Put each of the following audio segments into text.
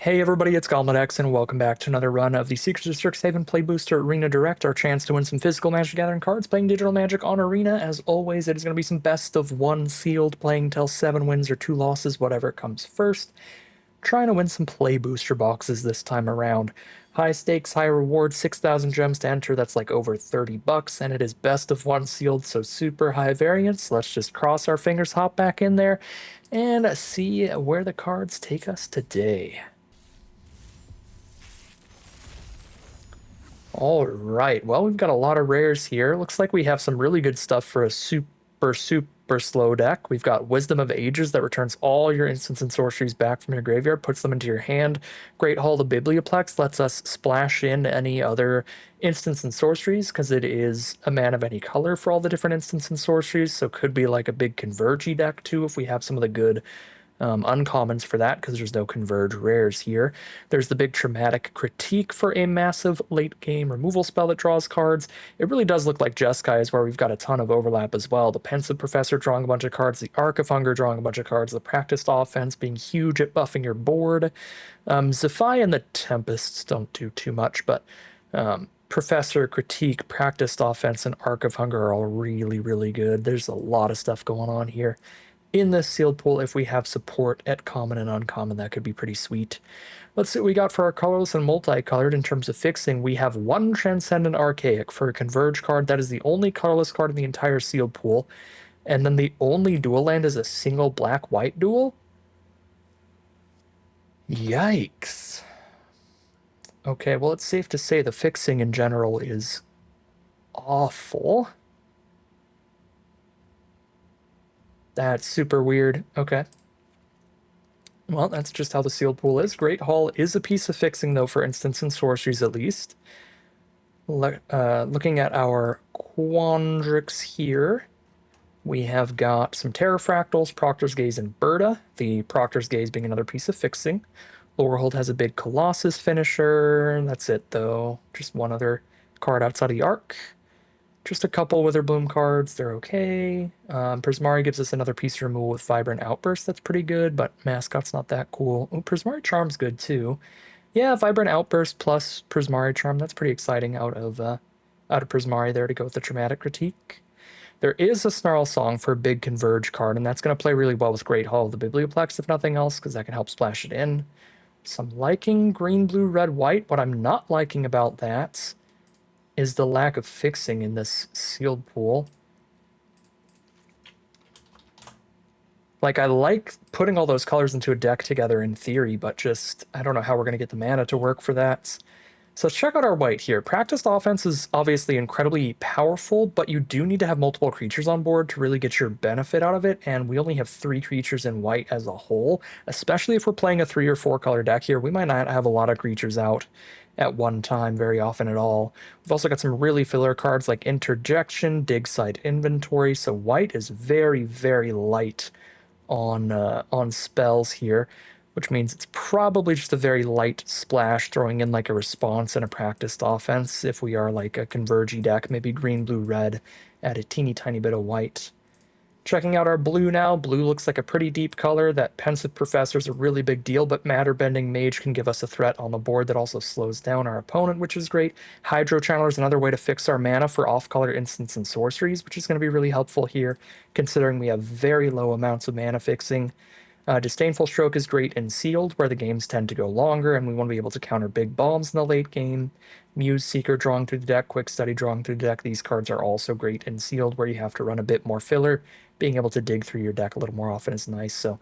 Hey everybody, it's GoblinX, and welcome back to another run of the Secrets of Strixhaven Play Booster Arena Direct, our chance to win some physical Magic Gathering cards, playing digital Magic on Arena. As always, it is going to be some best of one sealed, playing till 7 wins or 2 losses, whatever comes first. Trying to win some Play Booster boxes this time around. High stakes, high reward, 6,000 gems to enter, that's like over 30 bucks, and it is best of one sealed, so super high variance. Let's just cross our fingers, hop back in there, and see where the cards take us today. All right. Well, we've got a lot of rares here. Looks like we have some really good stuff for a super slow deck. We've got Wisdom of Ages that returns all your instants and sorceries back from your graveyard, puts them into your hand. Great Hall of Biblioplex lets us splash in any other instants and sorceries because it is a mana of any color for all the different instants and sorceries. So could be like a big Convergy deck too if we have some of the good uncommons for that because there's no converge rares here. There's the big Traumatic Critique for a massive late game removal spell that draws cards. It really does look like Jeskai, where we've got a ton of overlap as well. The Pensive Professor drawing a bunch of cards, the Arc of Hunger drawing a bunch of cards, the Practiced Offense being huge at buffing your board. Zephi and the Tempests don't do too much, but Professor, Critique, Practiced Offense, and Arc of Hunger are all really, really good. There's a lot of stuff going on here. In this sealed pool, if we have support at common and uncommon, that could be pretty sweet. Let's see what we got for our colorless and multicolored in terms of fixing. We have one Transcendent Archaic for a Converge card. That is the only colorless card in the entire sealed pool. And then the only dual land is a single black-white dual? Yikes. Okay, well, it's safe to say the fixing in general is awful. That's super weird. Okay. Well, that's just how the sealed pool is. Great Hall is a piece of fixing, though, for instants and sorceries at least. Looking at our Quandrix here, we have got some Terrafractals, Proctor's Gaze, and Berta. The Proctor's Gaze being another piece of fixing. Lowerhold has a big Colossus finisher. That's it, though. Just one other card outside of the Arc. Just a couple Witherbloom cards, they're okay. Prismari gives us another piece of removal with Vibrant Outburst, that's pretty good, but Mascot's not that cool. Oh, Prismari Charm's good too. Yeah, Vibrant Outburst plus Prismari Charm, that's pretty exciting out of Prismari there to go with the Traumatic Critique. There is a Snarl Song for a big Converge card, and that's going to play really well with Great Hall of the Biblioplex, if nothing else, because that can help splash it in. So I'm liking green, blue, red, white. What I'm not liking about that is the lack of fixing in this sealed pool. Like, I like putting all those colors into a deck together in theory, but just, I don't know how we're going to get the mana to work for that. So let's check out our white here. Practiced Offense is obviously incredibly powerful, but you do need to have multiple creatures on board to really get your benefit out of it, and we only have 3 creatures in white as a whole, especially if we're playing a 3 or 4 color deck here. We might not have a lot of creatures out at one time very often at all. We've also got some really filler cards like Interjection, Dig Site Inventory, so white is very, very light on spells here, which means it's probably just a very light splash, throwing in like a response and a practiced offense if we are like a Convergy deck, maybe green, blue, red, add a teeny tiny bit of white. Checking out our blue now. Blue looks like a pretty deep color. That Pensive Professor is a really big deal, but Matter Bending Mage can give us a threat on the board that also slows down our opponent, which is great. Hydro Channeler is another way to fix our mana for off-color instants and sorceries, which is going to be really helpful here, considering we have very low amounts of mana fixing. Disdainful Stroke is great in sealed, where the games tend to go longer, and we want to be able to counter big bombs in the late game. Muse Seeker drawing through the deck, Quick Study drawing through the deck. These cards are also great in sealed, where you have to run a bit more filler. Being able to dig through your deck a little more often is nice, so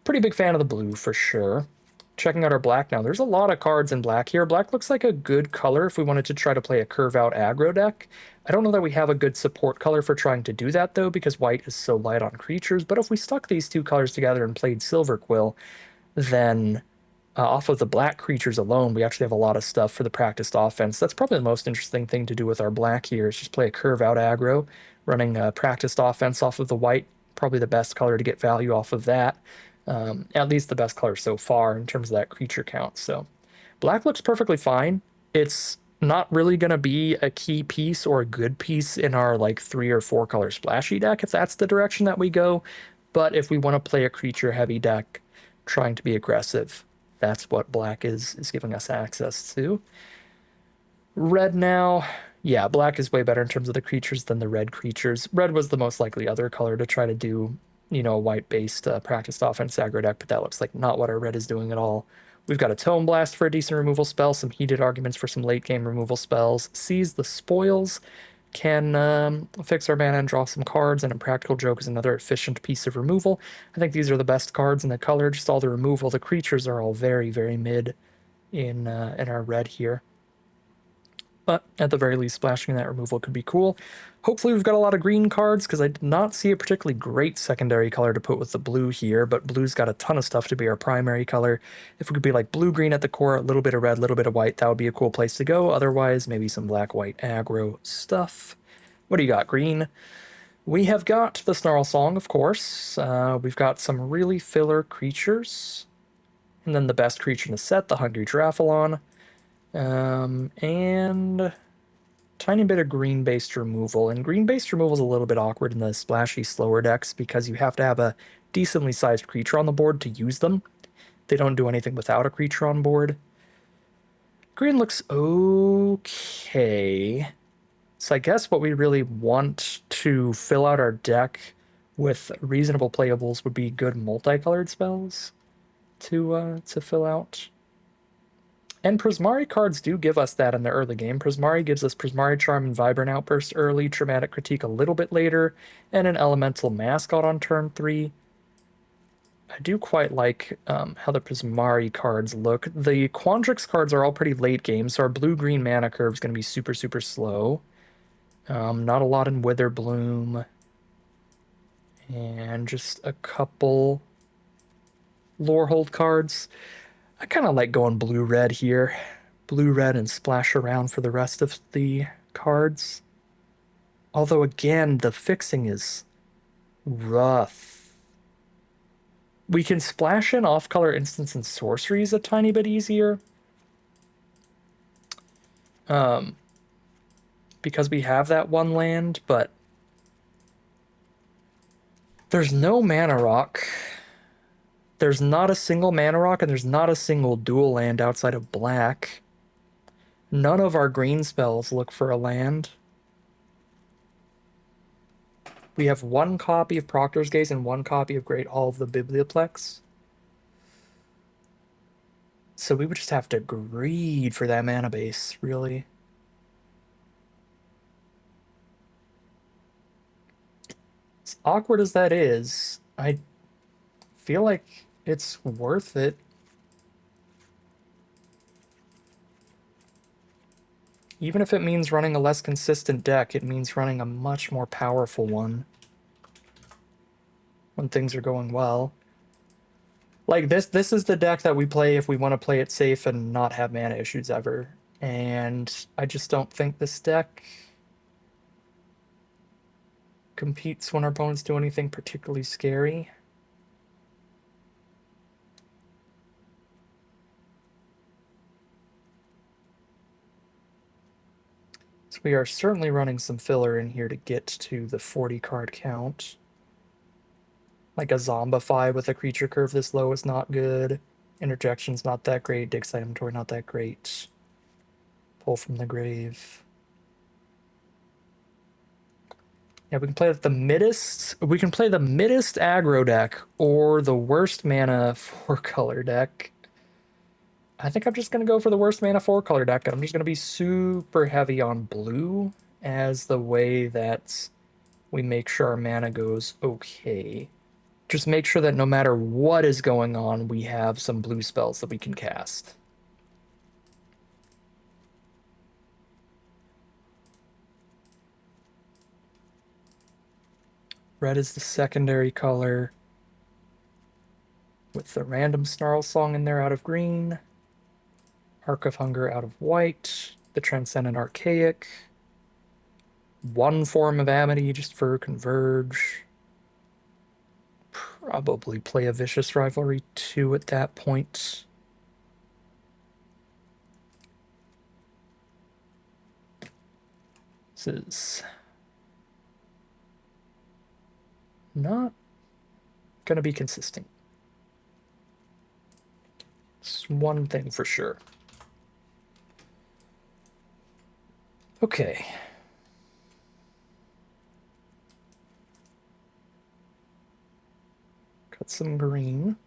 pretty big fan of the blue for sure. Checking out our black now. There's a lot of cards in black here. Black looks like a good color if we wanted to try to play a curve-out aggro deck. I don't know that we have a good support color for trying to do that, though, because white is so light on creatures, but if we stuck these two colors together and played Silver Quill, then off of the black creatures alone, we actually have a lot of stuff for the practiced offense. That's probably the most interesting thing to do with our black here, is just play a curve-out aggro, running a practiced offense off of the white, probably the best color to get value off of that. At least the best color so far in terms of that creature count. So black looks perfectly fine. It's not really going to be a key piece or a good piece in our like 3 or 4 color splashy deck if that's the direction that we go. But if we want to play a creature heavy deck trying to be aggressive, That's what black is giving us access to. Red now, yeah, black is way better in terms of the creatures than the red creatures. Red was the most likely other color to try to do, a white-based practiced offense aggro deck, but that looks like not what our red is doing at all. We've got a Tome Blast for a decent removal spell, some heated arguments for some late-game removal spells. Seize the Spoils can fix our mana and draw some cards, and Impractical Joke is another efficient piece of removal. I think these are the best cards in the color, just all the removal. The creatures are all very, very mid in our red here. But at the very least, splashing that removal could be cool. Hopefully we've got a lot of green cards, because I did not see a particularly great secondary color to put with the blue here, but blue's got a ton of stuff to be our primary color. If we could be like blue-green at the core, a little bit of red, a little bit of white, that would be a cool place to go. Otherwise, maybe some black-white aggro stuff. What do you got, green? We have got the Snarl Song, of course. We've got some really filler creatures. And then the best creature in the set, the Hungry Giraffalon. And tiny bit of green-based removal. And green-based removal is a little bit awkward in the splashy, slower decks because you have to have a decently sized creature on the board to use them. They don't do anything without a creature on board. Green looks okay. So I guess what we really want to fill out our deck with reasonable playables would be good multicolored spells to fill out. And Prismari cards do give us that in the early game. Prismari gives us Prismari Charm and Vibrant Outburst early, Traumatic Critique a little bit later, and an Elemental Mascot on turn 3. I do quite like how the Prismari cards look. The Quandrix cards are all pretty late game, so our blue-green mana curve is going to be super, super slow. Not a lot in Witherbloom. And just a couple Lorehold cards. I kind of like going blue-red here. Blue-red and splash around for the rest of the cards. Although, again, the fixing is rough. We can splash in off-color instants and sorceries a tiny bit easier. Because we have that one land, but there's no mana rock. There's not a single mana rock, and there's not a single dual land outside of black. None of our green spells look for a land. We have one copy of Proctor's Gaze and one copy of Great Hall of the Biblioplex. So we would just have to greed for that mana base, really. As awkward as that is, I feel like it's worth it. Even if it means running a less consistent deck, it means running a much more powerful one when things are going well. Like this is the deck that we play if we want to play it safe and not have mana issues ever. And I just don't think this deck competes when our opponents do anything particularly scary. So we are certainly running some filler in here to get to the 40 card count. Like a Zombify with a creature curve this low is not good. Interjection's not that great. Dig Site Inventory not that great. Pull from the Grave. Yeah, we can play the middest. We can play the middest aggro deck or the worst mana 4-color deck. I think I'm just gonna go for the worst mana 4-color deck. I'm just gonna be super heavy on blue as the way that we make sure our mana goes okay. Just make sure that no matter what is going on, we have some blue spells that we can cast. Red is the secondary color, with the random Snarl Song in there out of green, Arc of Hunger out of white, the Transcendent Archaic, one form of Amity just for Converge. Probably play a Vicious Rivalry 2 at that point. This is not going to be consistent. Let's Just one thing for sure. Okay. Cut some green.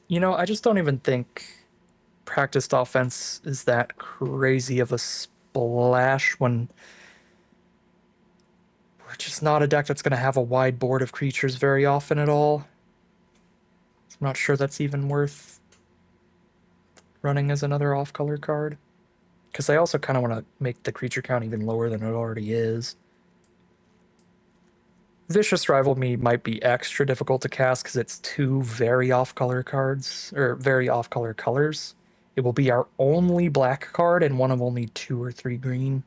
You know, I just don't even think practiced offense is that crazy of a splash when we're just not a deck that's going to have a wide board of creatures very often at all. I'm not sure that's even worth running as another off-color card. Because I also kind of want to make the creature count even lower than it already is. Vicious Rivalry might be extra difficult to cast because it's two very off-color cards, or very off-color colors. It will be our only black card and one of only 2 or 3 green.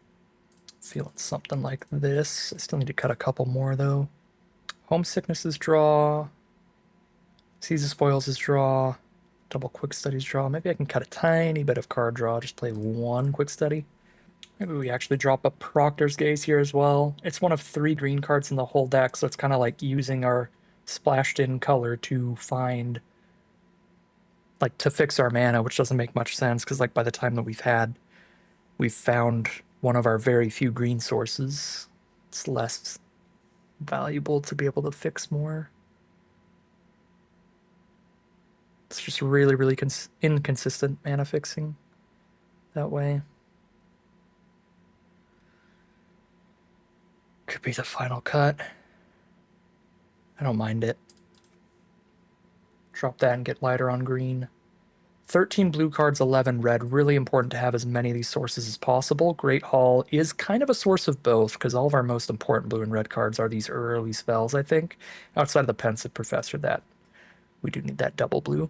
Feeling something like this. I still need to cut a couple more though. Homesickness is draw. Seize the Spoils is draw. Double Quick Studies draw. Maybe I can cut a tiny bit of card draw, just play 1 Quick Study. Maybe we actually drop a Proctor's Gaze here as well. It's one of 3 green cards in the whole deck, so it's kind of like using our splashed in color to find, like, to fix our mana, which doesn't make much sense, because like by the time that we've found one of our very few green sources, it's less valuable to be able to fix more. It's just really, really inconsistent mana fixing that way. Could be the final cut. I don't mind it. Drop that and get lighter on green. 13 blue cards, 11 red. Really important to have as many of these sources as possible. Great Hall is kind of a source of both, because all of our most important blue and red cards are these early spells, I think. Outside of the Pensive Professor, that we do need that double blue.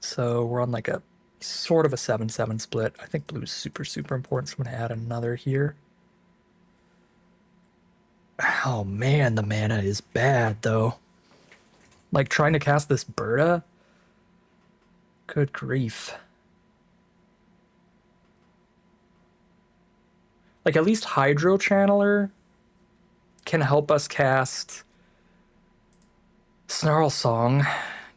So we're on like a sort of a 7-7 split. I think blue is super, super important, so I'm going to add another here. Oh man, the mana is bad though. Like trying to cast this Berta? Good grief. Like at least Hydro Channeler can help us cast Snarl Song.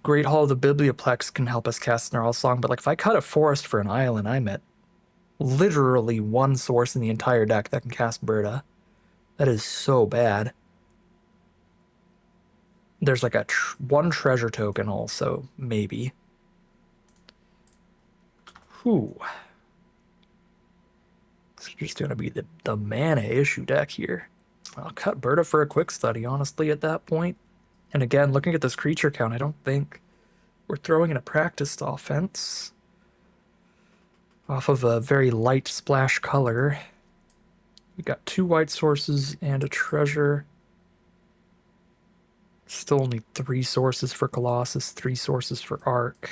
Great Hall of the Biblioplex can help us cast Snarl Song, but like if I cut a forest for an island, I'm at literally 1 source in the entire deck that can cast Berta. That is so bad. There's like a 1 treasure token also, maybe. Whew. It's just gonna be the mana issue deck here. I'll cut Berta for a quick study, honestly, at that point. And again, looking at this creature count, I don't think we're throwing in a practiced offense off of a very light splash color. We got 2 white sources and a treasure. Still only 3 sources for Colossus, 3 sources for Arc.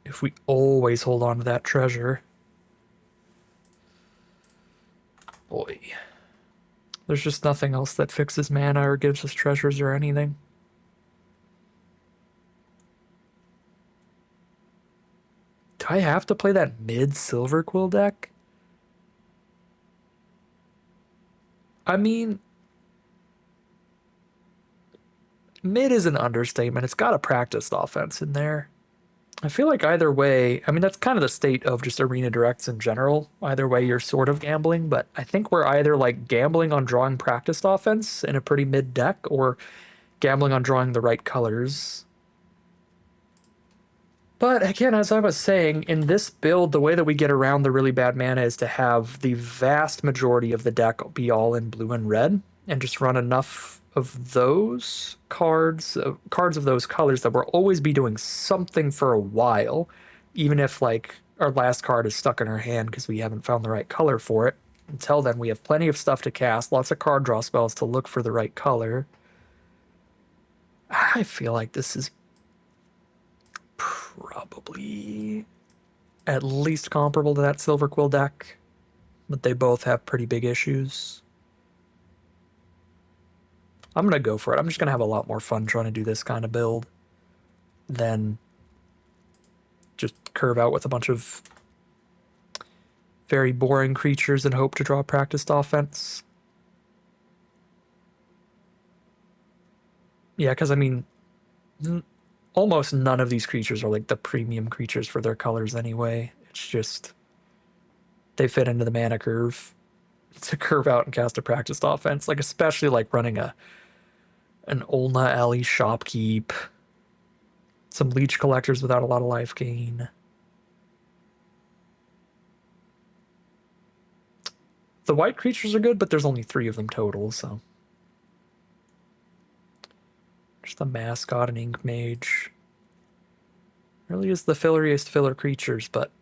If we always hold on to that treasure. Boy. There's just nothing else that fixes mana or gives us treasures or anything. Do I have to play that mid-Silver Quill deck? I mean, mid is an understatement. It's got a practiced offense in there. I feel like either way, I mean, that's kind of the state of just arena directs in general. Either way, you're sort of gambling, but I think we're either like gambling on drawing practiced offense in a pretty mid deck or gambling on drawing the right colors. But again, as I was saying, in this build, the way that we get around the really bad mana is to have the vast majority of the deck be all in blue and red, and just run enough of those cards of those colors that we'll always be doing something for a while, even if like our last card is stuck in our hand because we haven't found the right color for it. Until then, we have plenty of stuff to cast, lots of card draw spells to look for the right color. I feel like this is probably at least comparable to that Silver Quill deck, but they both have pretty big issues. I'm going to go for it. I'm just going to have a lot more fun trying to do this kind of build than just curve out with a bunch of very boring creatures and hope to draw practiced offense. Yeah, because I mean, almost none of these creatures are like the premium creatures for their colors anyway. It's just they fit into the mana curve to curve out and cast a practiced offense. Like especially like running an Olna Alley Shopkeep, some Leech Collectors without a lot of life gain. The white creatures are good, but there's only 3 of them total, so. Just a Mascot and Ink Mage. Really is the filleriest filler creatures, but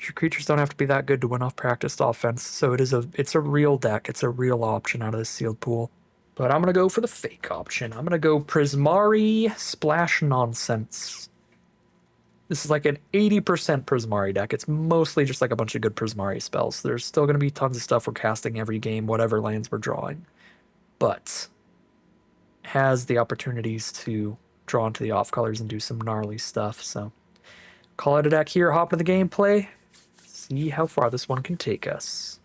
your creatures don't have to be that good to win off practiced offense, so it's a real deck. It's a real option out of this sealed pool. But I'm gonna go for the fake option. I'm gonna go Prismari Splash Nonsense. This is like an 80% Prismari deck. It's mostly just like a bunch of good Prismari spells. There's still gonna be tons of stuff we're casting every game, whatever lands we're drawing. But has the opportunities to draw into the off colors and do some gnarly stuff, so call it a deck here, hop into the gameplay, see how far this one can take us.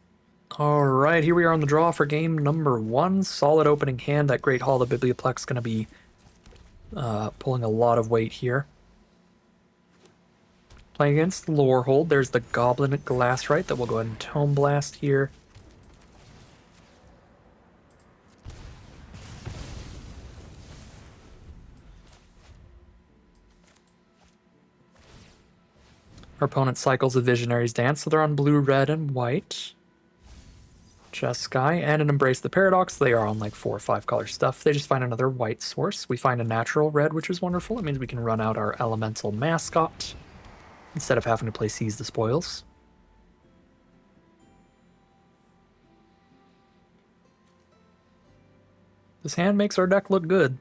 Alright, here we are on the draw for game number 1. Solid opening hand. That Great Hall of the Biblioplex going to be pulling a lot of weight here. Playing against Lorehold, there's the Goblin Glassrite that we'll go ahead and Tome Blast here. Our opponent cycles a Visionary's Dance, so they're on blue, red, and white. Jeskai and an Embrace the Paradox. They are on like 4 or 5 color stuff. They just find another white source. We find a natural red, which is wonderful. It means we can run out our elemental mascot instead of having to play Seize the Spoils. This hand makes our deck look good.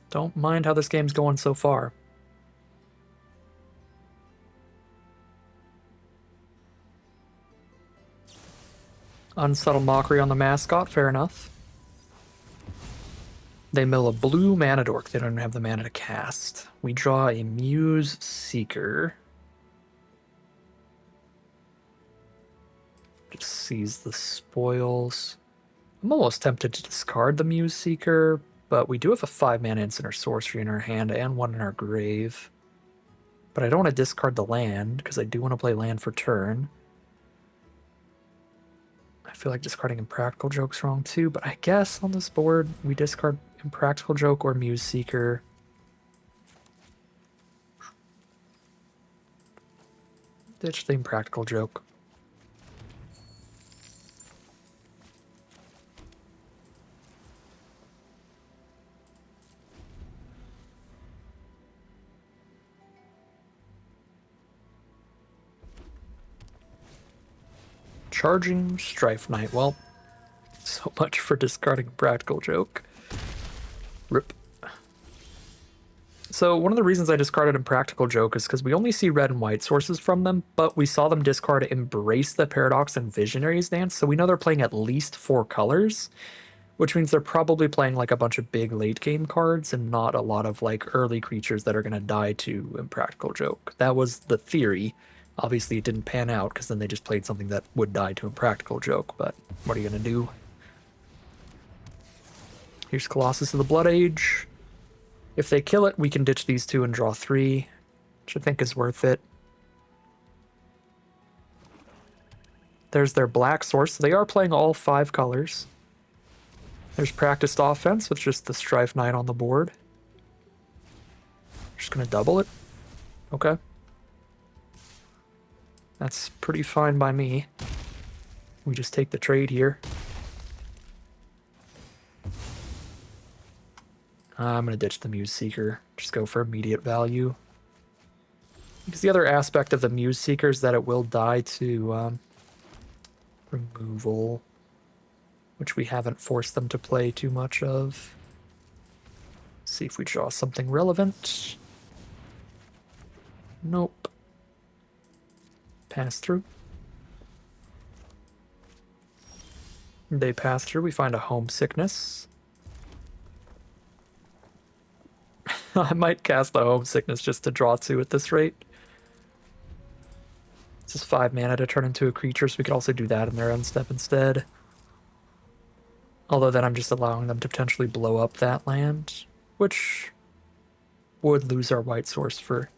Don't mind how this game's going so far. Unsubtle Mockery on the mascot, fair enough. They mill a blue mana dork. They don't have the mana to cast. We draw a Muse Seeker. Just seize the spoils. I'm almost tempted to discard the Muse Seeker, but we do have a 5-mana instant or sorcery in our hand and 1 in our grave. But I don't want to discard the land, because I do want to play land for turn. I feel like discarding Impractical Joke's wrong too, but I guess on this board we discard Impractical Joke or Muse Seeker. Ditch the Impractical Joke. Charging Strife Knight. Well, so much for discarding Practical Joke. Rip. So one of the reasons I discarded Impractical Joke is because we only see red and white sources from them, but we saw them discard Embrace the Paradox and Visionary's Dance, so we know they're playing at least 4 colors, which means they're probably playing like a bunch of big late game cards and not a lot of like early creatures that are going to die to Impractical Joke. That was the theory. Obviously, it didn't pan out, because then they just played something that would die to Impractical Joke, but what are you going to do? Here's Colossus of the Blood Age. If they kill it, we can ditch these 2 and draw 3, which I think is worth it. There's their black source. So they are playing all 5 colors. There's Practiced Offense with just the Strife Knight on the board. Just going to double it. Okay. That's pretty fine by me. We just take the trade here. I'm going to ditch the Muse Seeker. Just go for immediate value. Because the other aspect of the Muse Seeker is that it will die to removal, which we haven't forced them to play too much of. See if we draw something relevant. Nope. Pass through. They pass through. We find a Homesickness. I might cast the Homesickness just to draw 2 at this rate. This is 5 mana to turn into a creature, so we could also do that in their end step instead. Although then I'm just allowing them to potentially blow up that land, which would lose our white source for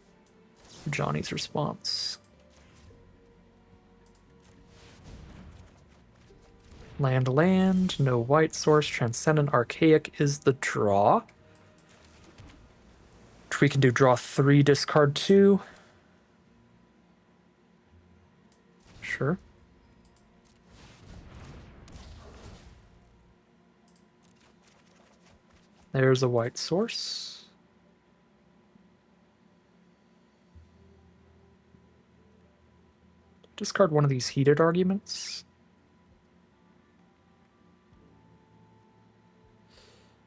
Johnny's response. Land, no white source. Transcendent Archaic is the draw. Which we can do draw 3, discard 2. Sure. There's a white source. Discard one of these heated arguments.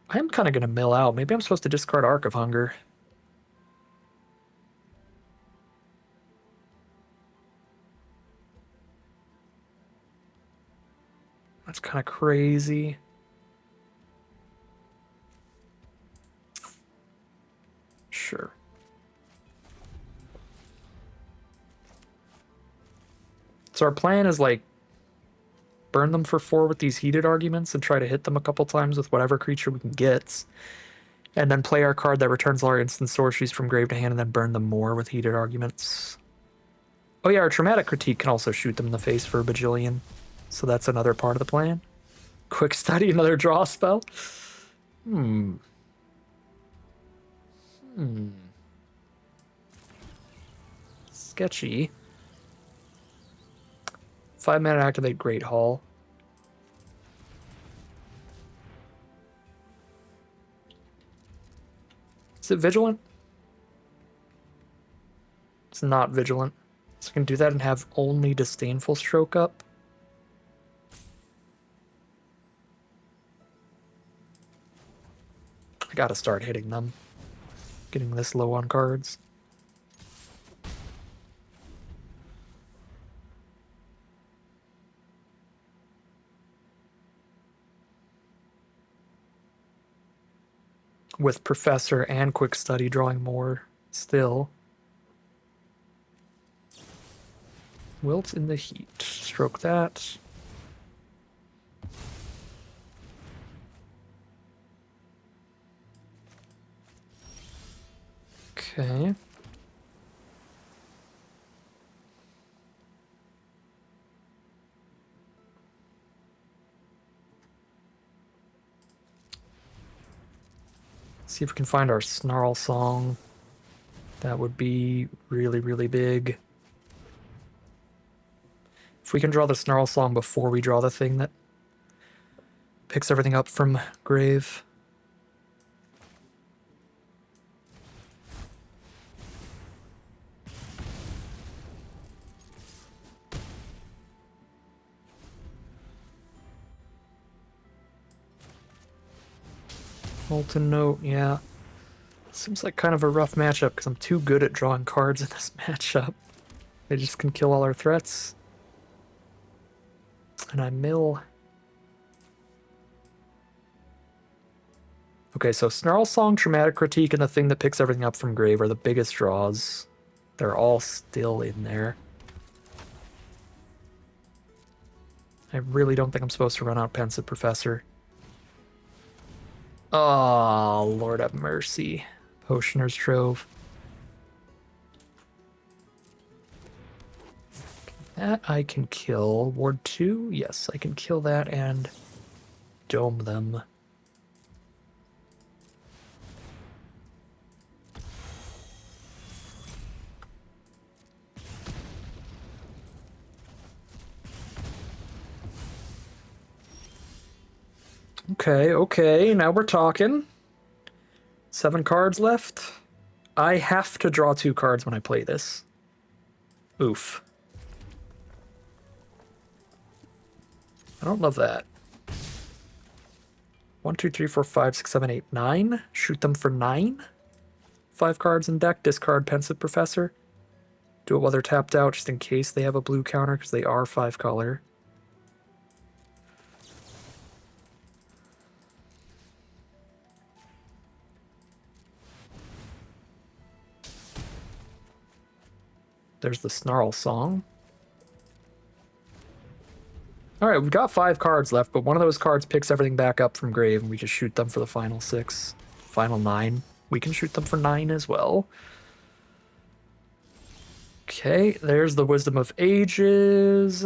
I'm kind of going to mill out. Maybe I'm supposed to discard Arc of Hunger. That's kind of crazy. Sure. So our plan is like burn them for 4 with these heated arguments and try to hit them a couple times with whatever creature we can get. And then play our card that returns all our instant sorceries from grave to hand and then burn them more with heated arguments. Oh yeah, our Traumatic Critique can also shoot them in the face for a bajillion. So that's another part of the plan. Quick Study, another draw spell. Sketchy. 5 mana activate Great Hall. Is it Vigilant? It's not Vigilant. So I can do that and have only Disdainful Stroke up. I gotta start hitting them. Getting this low on cards. With Professor and Quick Study drawing more still. Wilt in the Heat. Stroke that. Okay. See if we can find our Snarl Song. That would be really, really big. If we can draw the Snarl Song before we draw the thing that picks everything up from grave. Molten Note, yeah. Seems like kind of a rough matchup because I'm too good at drawing cards in this matchup. They just can kill all our threats. And I mill. Okay, so Snarl Song, Traumatic Critique, and the thing that picks everything up from grave are the biggest draws. They're all still in there. I really don't think I'm supposed to run out Pensive Professor. Oh, Lord have mercy. Potioner's Trove. That I can kill. Ward 2? Yes, I can kill that and dome them. Okay, now we're talking. 7 cards left. I have to draw 2 cards when I play this. Oof. I don't love that. 1, 2, 3, 4, 5, 6, 7, 8, 9. Shoot them for 9. 5 cards in deck. Discard Pensive Professor. Do it while they're tapped out just in case they have a blue counter because they are 5 color. There's the Snarl Song. Alright, we've got 5 cards left, but one of those cards picks everything back up from grave, and we just shoot them for the final 6. Final 9. We can shoot them for 9 as well. Okay, there's the Wisdom of Ages.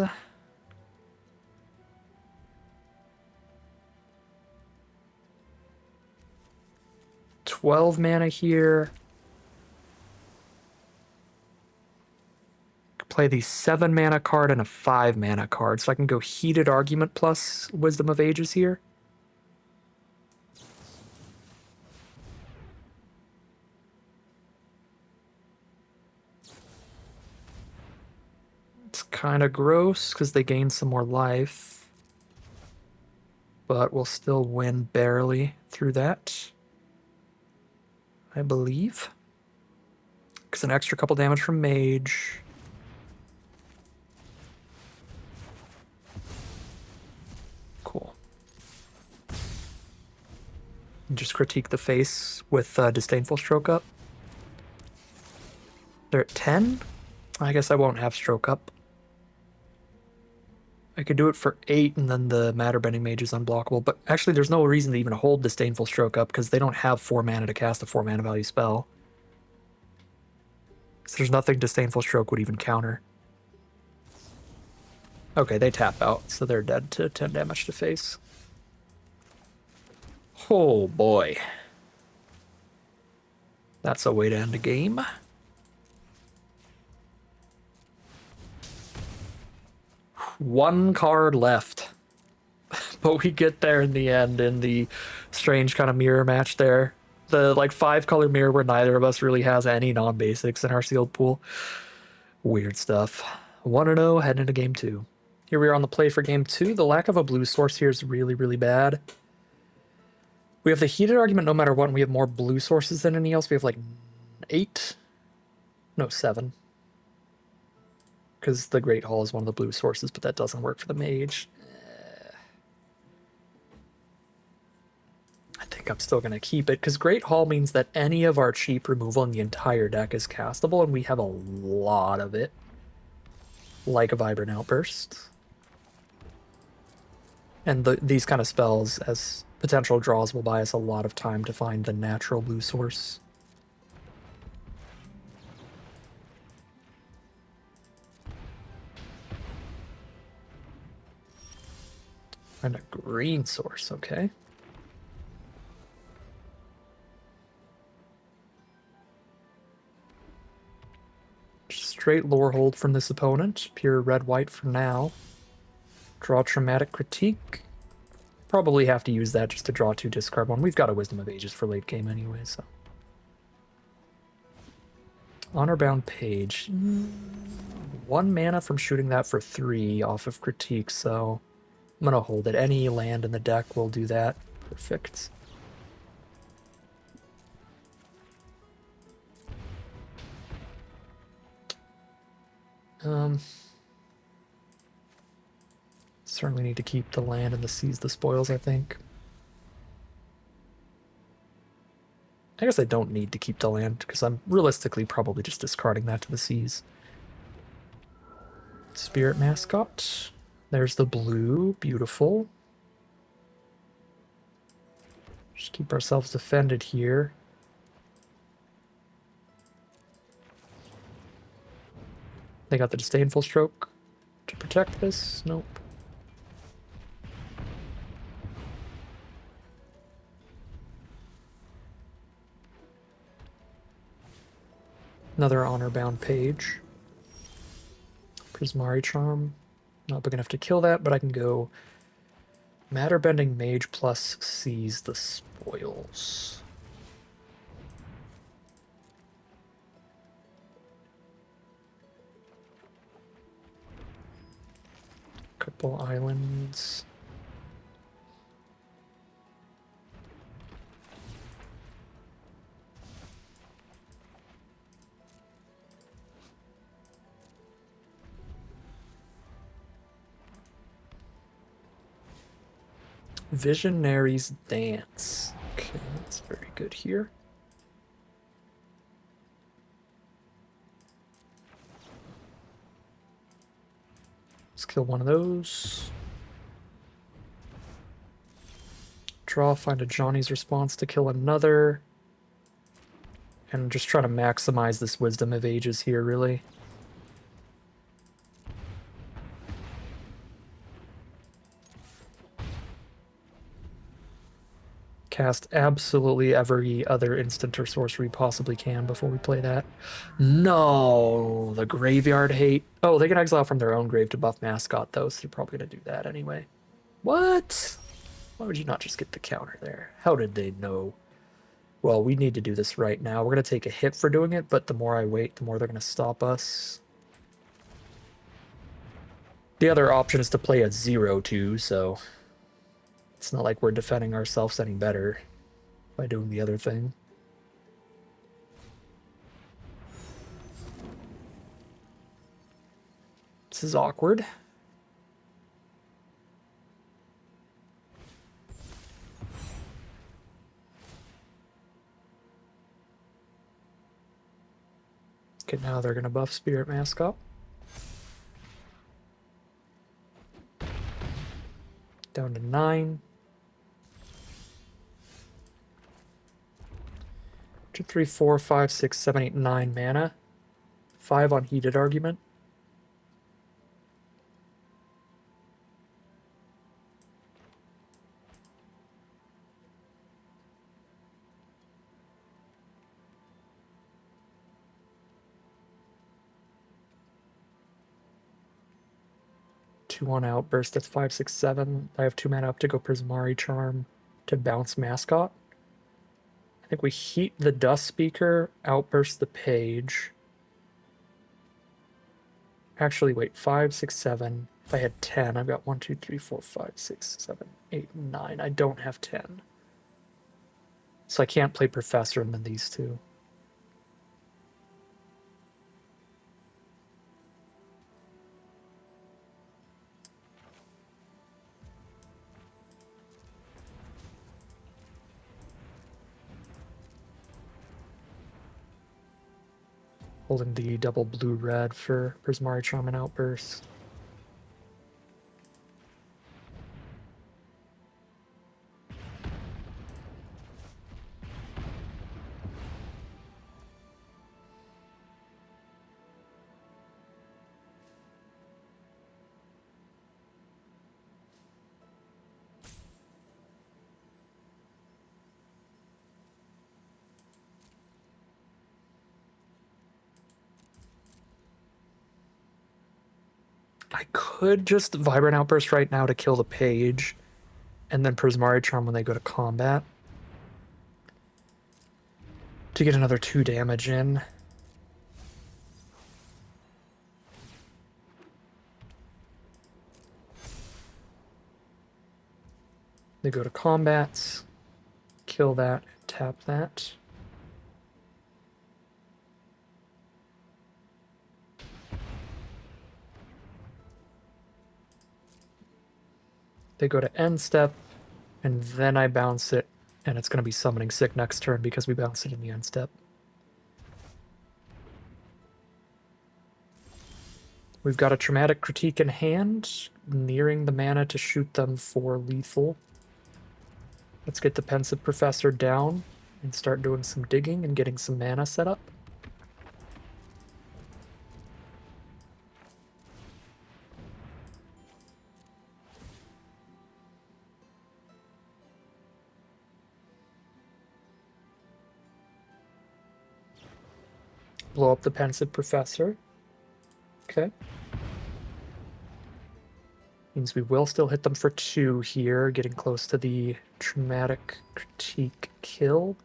12 mana here. Play the 7 mana card and a 5 mana card, so I can go Heated Argument plus Wisdom of Ages here. It's kind of gross because they gain some more life, but we'll still win barely through that, I believe. Because an extra couple damage from Mage. Cool. And just critique the face with Disdainful Stroke Up. They're at 10? I guess I won't have Stroke Up. I could do it for 8 and then the Matter Bending Mage is unblockable, but actually there's no reason to even hold Disdainful Stroke Up because they don't have 4 mana to cast a 4 mana value spell. So there's nothing Disdainful Stroke would even counter. Okay, they tap out, so they're dead to 10 damage to face. Oh boy. That's a way to end a game. One card left. But we get there in the end in the strange kind of mirror match there. The like 5-color mirror where neither of us really has any non-basics in our sealed pool. Weird stuff. 1-0 heading into game 2. Here we are on the play for game 2. The lack of a blue source here is really, really bad. We have the Heated Argument no matter what, and we have more blue sources than anything else. We have like 8? No, 7. Because the Great Hall is one of the blue sources, but that doesn't work for the Mage. I think I'm still going to keep it, because Great Hall means that any of our cheap removal in the entire deck is castable, and we have a lot of it. Like a Vibrant Outburst. And these kind of spells, as potential draws, will buy us a lot of time to find the natural blue source. And a green source, okay. Just straight lore hold from this opponent. Pure red-white for now. Draw Traumatic Critique. Probably have to use that just to draw 2, discard 1. We've got a Wisdom of Ages for late game anyway, so. Honor-bound Page. 1 mana from shooting that for 3 off of Critique, so I'm gonna hold it. Any land in the deck will do that. Perfect. Certainly need to keep the land and the seize the spoils, I think. I guess I don't need to keep the land, because I'm realistically probably just discarding that to the seas. Spirit Mascot. There's the blue. Beautiful. Just keep ourselves defended here. They got the Disdainful Stroke to protect this. Nope. Another honor-bound Page. Prismari Charm. Not big enough to kill that, but I can go Matter Bending Mage plus Seize the Spoils. Couple islands. Visionary's Dance. Okay, that's very good here. Let's kill one of those. Draw, find a Johnny's Response to kill another. And just trying to maximize this Wisdom of Ages here, really. Cast absolutely every other instant or sorcery possibly can before we play that. No, the Graveyard Hate. Oh, they can exile from their own grave to buff Mascot, though, so they're probably going to do that anyway. What? Why would you not just get the counter there? How did they know? Well, we need to do this right now. We're going to take a hit for doing it, but the more I wait, the more they're going to stop us. The other option is to play a 0-2, so it's not like we're defending ourselves any better by doing the other thing. This is awkward. Okay, now they're going to buff Spirit Mascot. Down to 9. 2, 3, 4, 5, 6, 7, 8, 9 mana. 5 on Heated Argument. Two on Outburst, that's 5, 6, 7. I have 2 mana up to go Prismari Charm to bounce Mascot. I think we heat the Dust Speaker, Outburst the Page. Actually, wait, 5, 6, 7. If I had 10, I've got 1, 2, 3, 4, 5, 6, 7, 8, 9. I don't have 10. So I can't play Professor and then these two. Holding the double blue-red for Prismari Charm and Outburst. I could just Vibrant Outburst right now to kill the page, and then Prismari Charm when they go to combat. To get another 2 damage in. They go to combat, kill that, tap that. They go to end step, and then I bounce it, and it's going to be Summoning Sick next turn because we bounce it in the end step. We've got a Traumatic Critique in hand, nearing the mana to shoot them for lethal. Let's get the Pensive Professor down and start doing some digging and getting some mana set up. Blow up the Pensive Professor. Okay. Means we will still hit them for 2 here, getting close to the Traumatic Critique kill.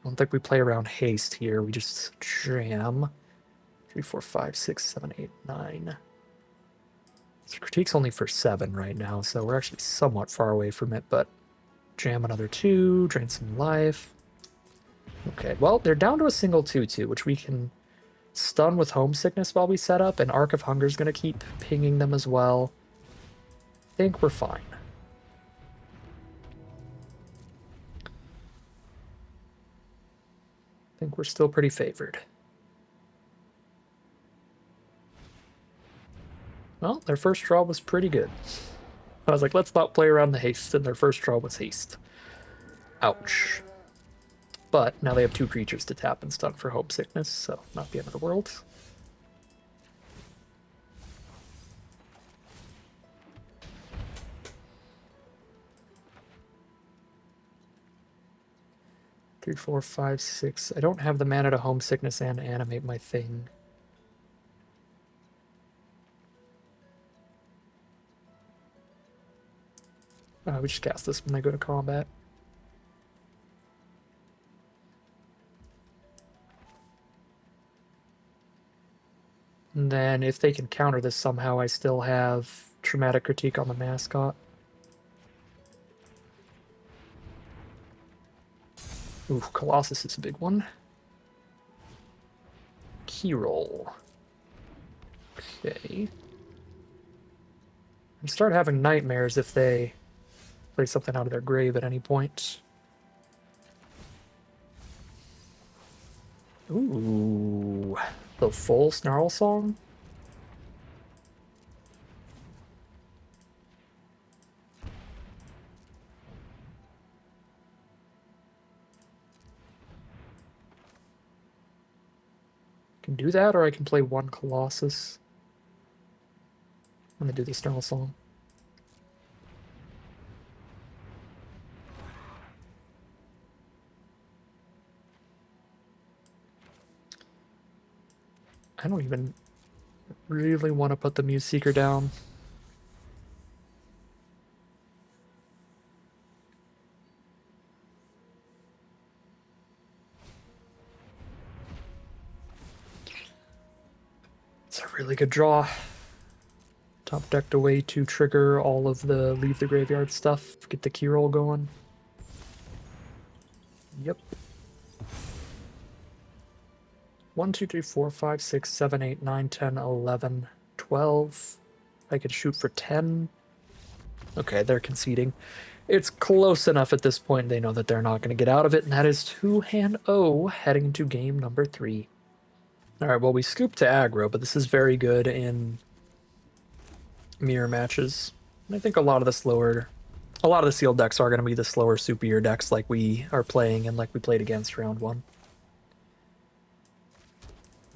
I don't think we play around haste here, we just jam. 3, 4, 5, 6, 7, 8, 9. So Critique's only for 7 right now, so we're actually somewhat far away from it, but jam another 2, drain some life. Okay, well, they're down to a single 2-2, which we can stun with Homesickness while we set up, and Arc of Hunger is going to keep pinging them as well. I think we're fine. I think we're still pretty favored. Well, their first draw was pretty good. I was like, let's not play around the haste, and their first draw was haste. Ouch. But now they have 2 creatures to tap and stun for Hope Sickness, so not the end of the world. Three, four, five, six. I don't have the mana to Homesickness and animate my thing. We just cast this when I go to combat. And then if they can counter this somehow, I still have Traumatic Critique on the mascot. Ooh, Colossus is a big one. Key roll. Okay. And start having nightmares if they play something out of their grave at any point. Ooh, the full Snarl Song? Can do that, or I can play 1 Colossus. I'm gonna do the Snarl Song. I don't even really want to put the Muse Seeker down. It's a really good draw. Top decked away to trigger all of the leave the graveyard stuff. Get the key roll going. Yep. 1, 2, 3, 4, 5, 6, 7, 8, 9, 10, 11, 12. I could shoot for 10. Okay, they're conceding. It's close enough at this point. They know that they're not going to get out of it, and that is 2-0 heading into game number 3. Alright, well, we scooped to aggro, but this is very good in mirror matches. And I think a lot of the sealed decks are going to be the slower, superior decks like we are playing and like we played against round 1.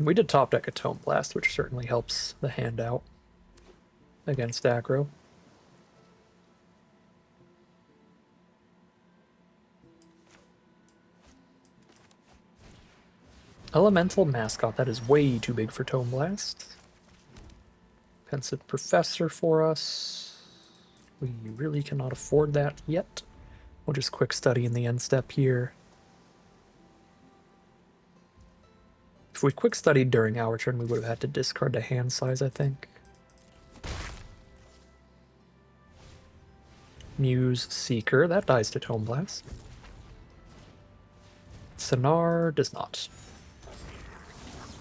We did top deck a Tome Blast, which certainly helps the hand out against aggro. Elemental Mascot, that is way too big for Tome Blast. Pensive Professor for us. We really cannot afford that yet. We'll just quick study in the end step here. If we quick studied during our turn, we would have had to discard the hand size, I think. Muse Seeker, that dies to Tome Blast. Sonar does not.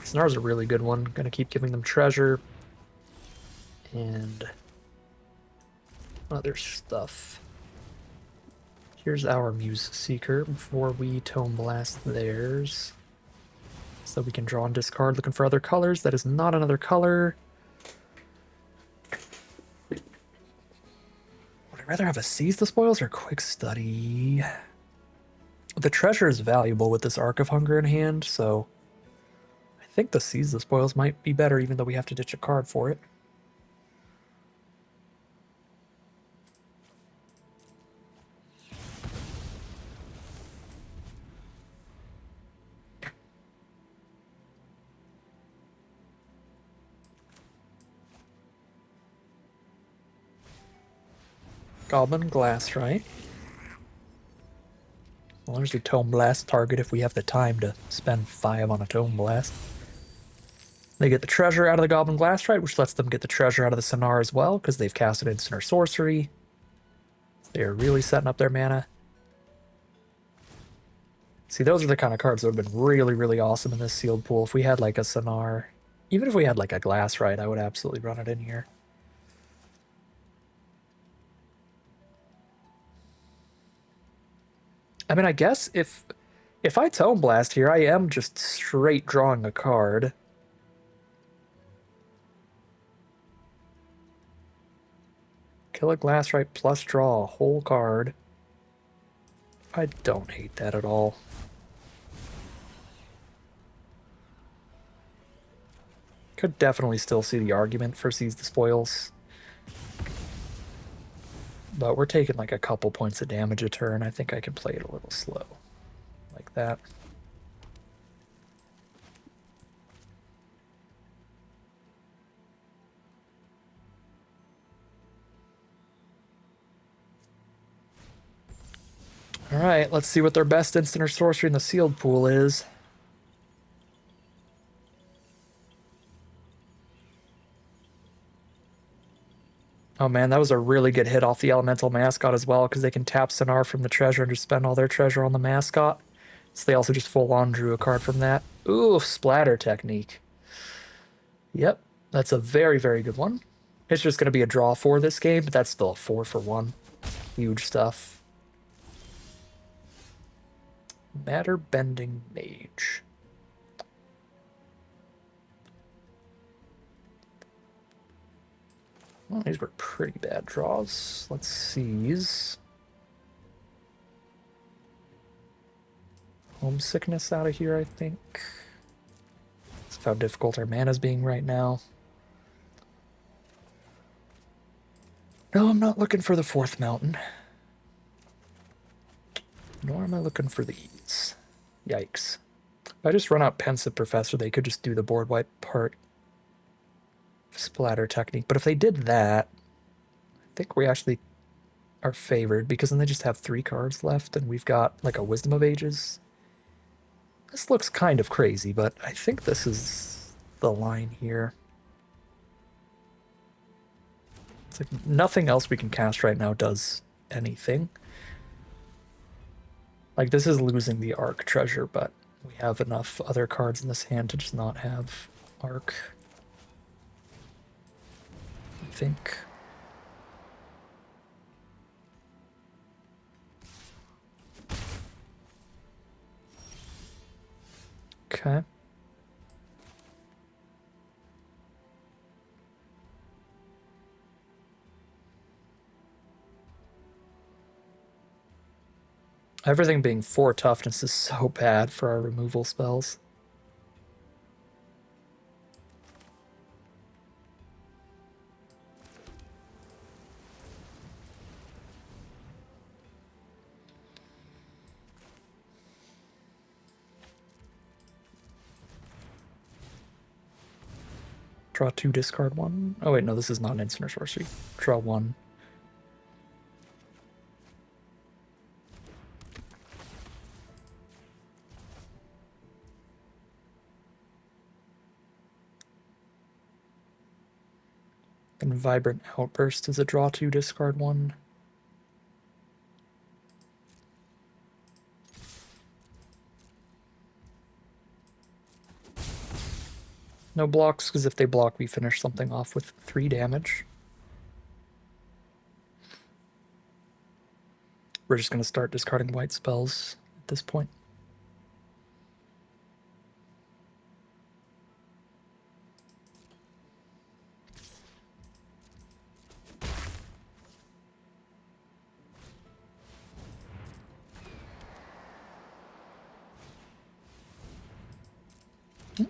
Sonar's a really good one. Gonna keep giving them treasure. And other stuff. Here's our Muse Seeker before we Tome Blast theirs. So we can draw and discard looking for other colors. That is not another color. Would I rather have a Seize the Spoils or Quick Study? The treasure is valuable with this Arc of Hunger in hand, so I think the Seize the Spoils might be better even though we have to ditch a card for it. Goblin Glass, right? Well, there's a Tome Blast target if we have the time to spend 5 on a Tome Blast. They get the treasure out of the Goblin Glass, right, which lets them get the treasure out of the Sonar as well, because they've casted instant or sorcery. They are really setting up their mana. See, those are the kind of cards that would have been really, really awesome in this sealed pool. If we had like a Sonar, even if we had like a Glass, right, I would absolutely run it in here. I mean, I guess if I Tome Blast here, I am just straight drawing a card. Kill a Glassrite plus draw a whole card. I don't hate that at all. Could definitely still see the argument for seize the spoils. But we're taking like a couple points of damage a turn. I think I can play it a little slow. Like that. Alright, let's see what their best instant or sorcery in the sealed pool is. Oh man, that was a really good hit off the elemental mascot as well, because they can tap Sonar from the treasure and just spend all their treasure on the mascot. So they also just full on drew a card from that. Ooh, splatter technique. Yep, that's a very, very good one. It's just going to be a draw for this game, but that's still a 4 for 1. Huge stuff. Matter Bending Mage. Well, these were pretty bad draws. Let's seize. Homesickness out of here, I think. That's how difficult our mana's being right now. No, I'm not looking for the 4th mountain. Nor am I looking for these. Yikes. If I just run out Pensive Professor, they could just do the board wipe part. Splatter technique. But if they did that, I think we actually are favored, because then they just have 3 cards left, and we've got like a Wisdom of Ages. This looks kind of crazy, but I think this is the line here. It's like nothing else we can cast right now does anything. Like, this is losing the Arc treasure, but we have enough other cards in this hand to just not have Arc. I think. Okay. Everything being 4 toughness is so bad for our removal spells. Draw 2, discard 1. Oh wait, no, this is not an instant or sorcery. Draw 1. And Vibrant Outburst is a draw 2, discard 1. No blocks, because if they block, we finish something off with 3 damage. We're just going to start discarding white spells at this point.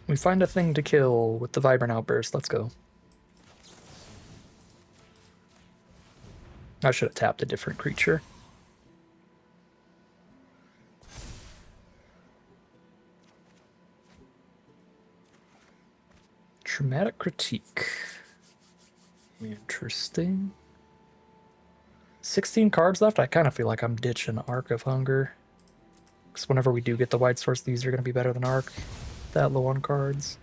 We find a thing to kill with the Vibrant Outburst. Let's go. I should have tapped a different creature. Traumatic Critique. Interesting. 16 cards left? I kind of feel like I'm ditching Arc of Hunger. Because whenever we do get the white source, these are going to be better than Arc. That low on cards.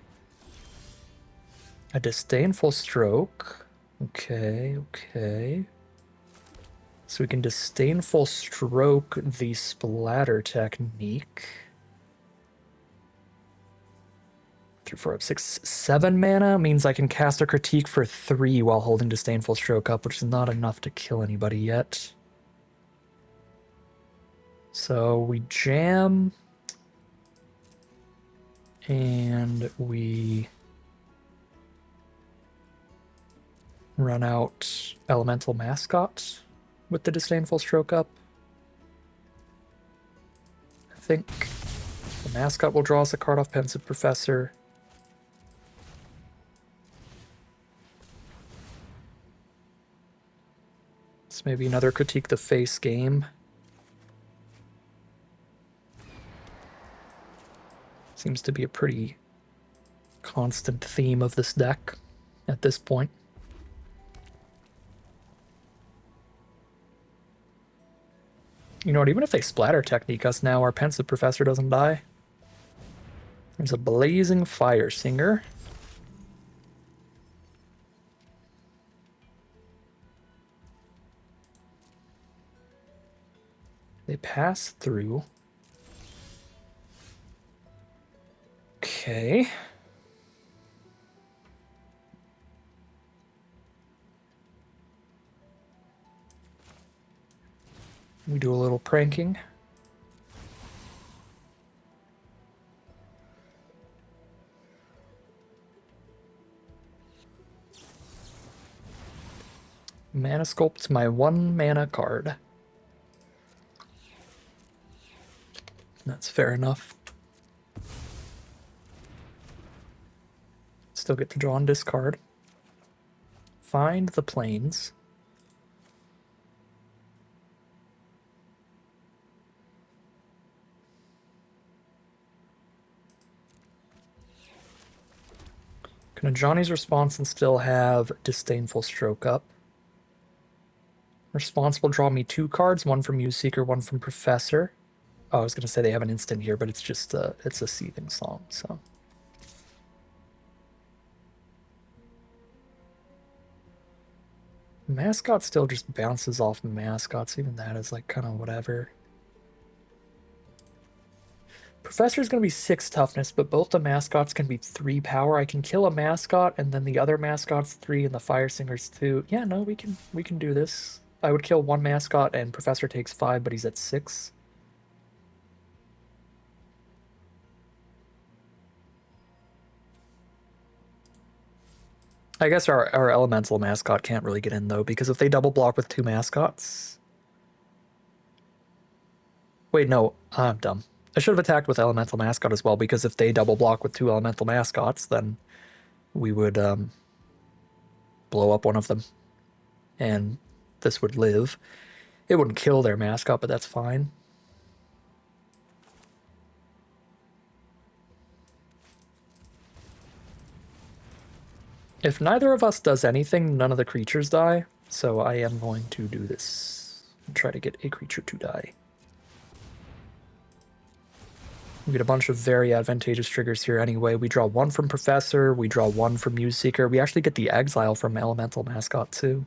A Disdainful Stroke. Okay, okay. So we can Disdainful Stroke the Splatter technique. 3, 4, 6, 7 mana means I can cast a Critique for 3 while holding Disdainful Stroke up, which is not enough to kill anybody yet. So we jam. And we run out Elemental Mascot with the Disdainful Stroke up. think. The mascot will draw us a card off Pensive Professor. It's maybe another Critique the Face game. Seems to be a pretty constant theme of this deck at this point. You know what, even if they splatter technique us now, our Pensive Professor doesn't die. There's a Blazing Fire Singer. They pass through. Okay. We do a little pranking. Mana Sculpt's my 1 mana card. That's fair enough. Still get to draw and discard. Find the plains. Can a Johnny's Response and still have Disdainful Stroke up? Response will draw me 2 cards, one from Muse Seeker, one from Professor. Oh, I was going to say they have an instant here, but it's just it's a Seething Song, so. Mascot still just bounces off mascots. Even that is like kind of whatever. Professor's going to be 6 toughness, but both the mascots can be 3 power. I can kill a mascot, and then the other mascot's 3, and the Fire Singer's 2. Yeah, no, we can do this. I would kill 1 mascot, and Professor takes 5, but he's at 6. I guess our elemental mascot can't really get in, though, because if they double block with 2 mascots... Wait, no, I'm dumb. I should have attacked with elemental mascot as well, because if they double block with 2 elemental mascots, then we would blow up one of them. And this would live. It wouldn't kill their mascot, but that's fine. If neither of us does anything, none of the creatures die, so I am going to do this and try to get a creature to die. We get a bunch of very advantageous triggers here anyway. We draw 1 from Professor, we draw 1 from Muse Seeker. We actually get the Exile from Elemental Mascot too.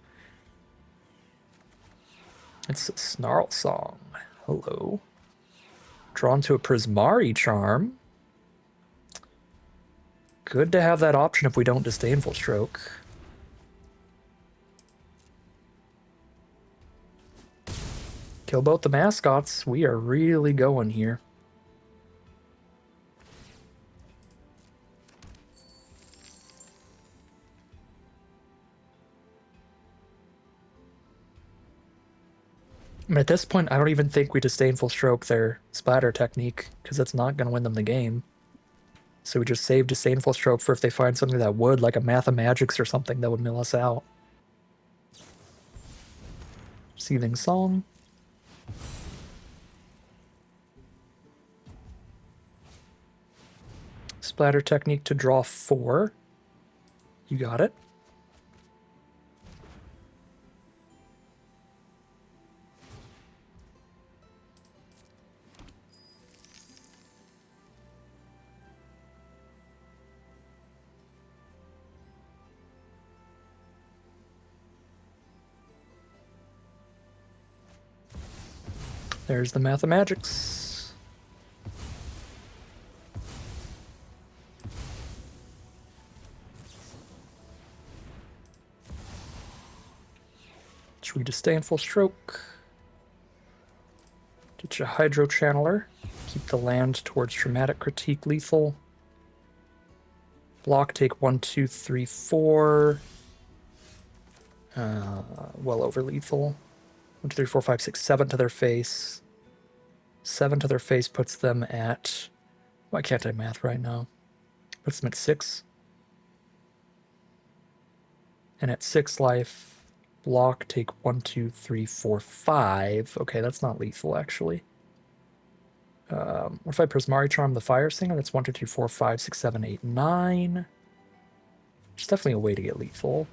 It's a Snarl Song. Hello. Drawn to a Prismari Charm. Good to have that option if we don't Disdainful Stroke. Kill both the mascots. We are really going here. I mean, at this point, I don't even think we Disdainful Stroke their Splatter technique, because it's not going to win them the game. So we just save Disdainful Stroke for if they find something that would, like a Mathemagix or something that would mill us out. Seething Song. Splatter technique to draw 4. You got it. There's the Mathemagix. Should we Disdainful Stroke? Get you a Hydro Channeler. Keep the land towards Dramatic Critique lethal. Block, take 1, 2, 3, 4. Well over lethal. 1, 2, 3, 4, 5, 6, 7 to their face. 7 to their face puts them at... Why can't I math right now? Puts them at 6. And at 6 life, block, take 1, 2, 3, 4, 5. Okay, that's not lethal, actually. What if I Prismari Charm the Fire Singer? That's 1, 2, 3, 4, 5, 6, 7, 8, 9. There's definitely a way to get lethal.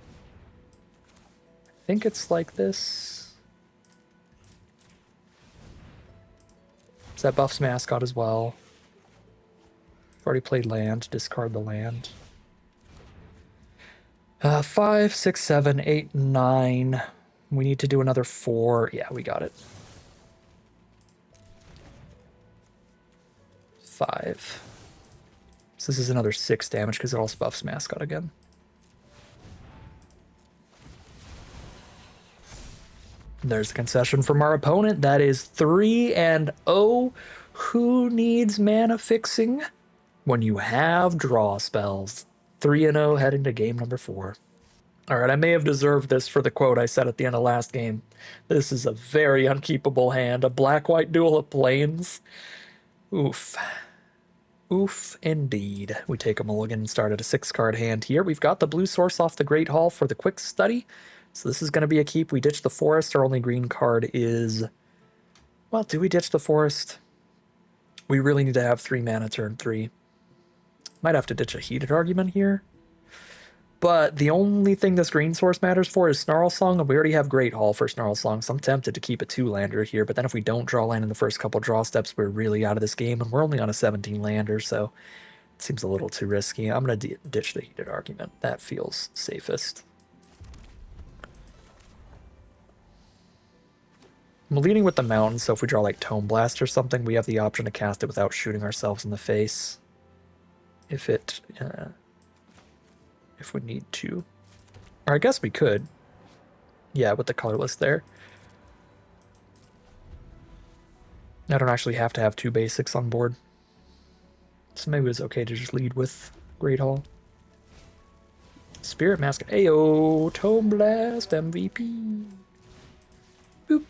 I think it's like this. So that buffs Mascot as well. I've already played land. Discard the land. 5, 6, 7, 8, 9. We need to do another 4. Yeah, we got it. 5. So this is another 6 damage because it also buffs Mascot again. There's the concession from our opponent. That is 3-0. Who needs mana fixing when you have draw spells? 3-0 heading to game number 4. All right, I may have deserved this for the quote I said at the end of last game. This is a very unkeepable hand. A black-white duel of planes. Oof. Oof, indeed. We take a mulligan and start at a 6-card hand here. We've got the blue source off the Great Hall for the quick study. So this is going to be a keep. We ditch the forest. Our only green card is... Well, do we ditch the forest? We really need to have 3 mana turn 3. Might have to ditch a heated argument here. But the only thing this green source matters for is Snarl Song, and we already have Great Hall for Snarl Song, so I'm tempted to keep a 2-lander here, but then if we don't draw land in the first couple draw steps, we're really out of this game, and we're only on a 17-lander, so it seems a little too risky. I'm going to ditch the heated argument. That feels safest. I'm leading with the mountain, so if we draw like Tome Blast or something, we have the option to cast it without shooting ourselves in the face. If we need to. Or I guess we could. Yeah, with the colorless there. I don't actually have to have 2 basics on board. So maybe it's okay to just lead with Great Hall. Spirit Mask. Ayo! Tome Blast MVP. Boop.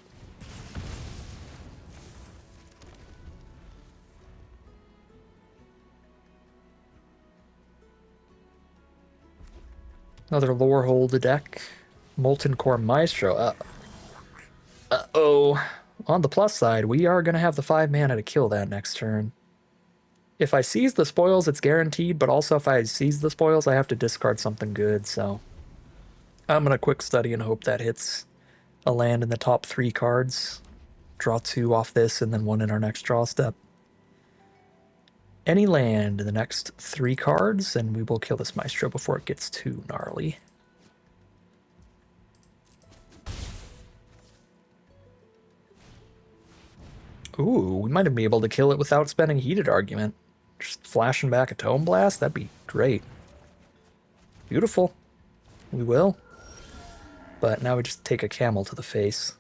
Another lore hold the deck. Molten Core Maestro. Uh-oh. On the plus side, we are going to have the 5 mana to kill that next turn. If I seize the spoils, it's guaranteed, but also if I seize the spoils, I have to discard something good, so... I'm going to quick study and hope that hits a land in the top 3 cards. Draw 2 off this, and then 1 in our next draw step. Any land in the next 3 cards, and we will kill this Maestro before it gets too gnarly. Ooh, we might have been able to kill it without spending heated argument. Just flashing back a Tome Blast, that'd be great. Beautiful. We will. But now we just take a camel to the face.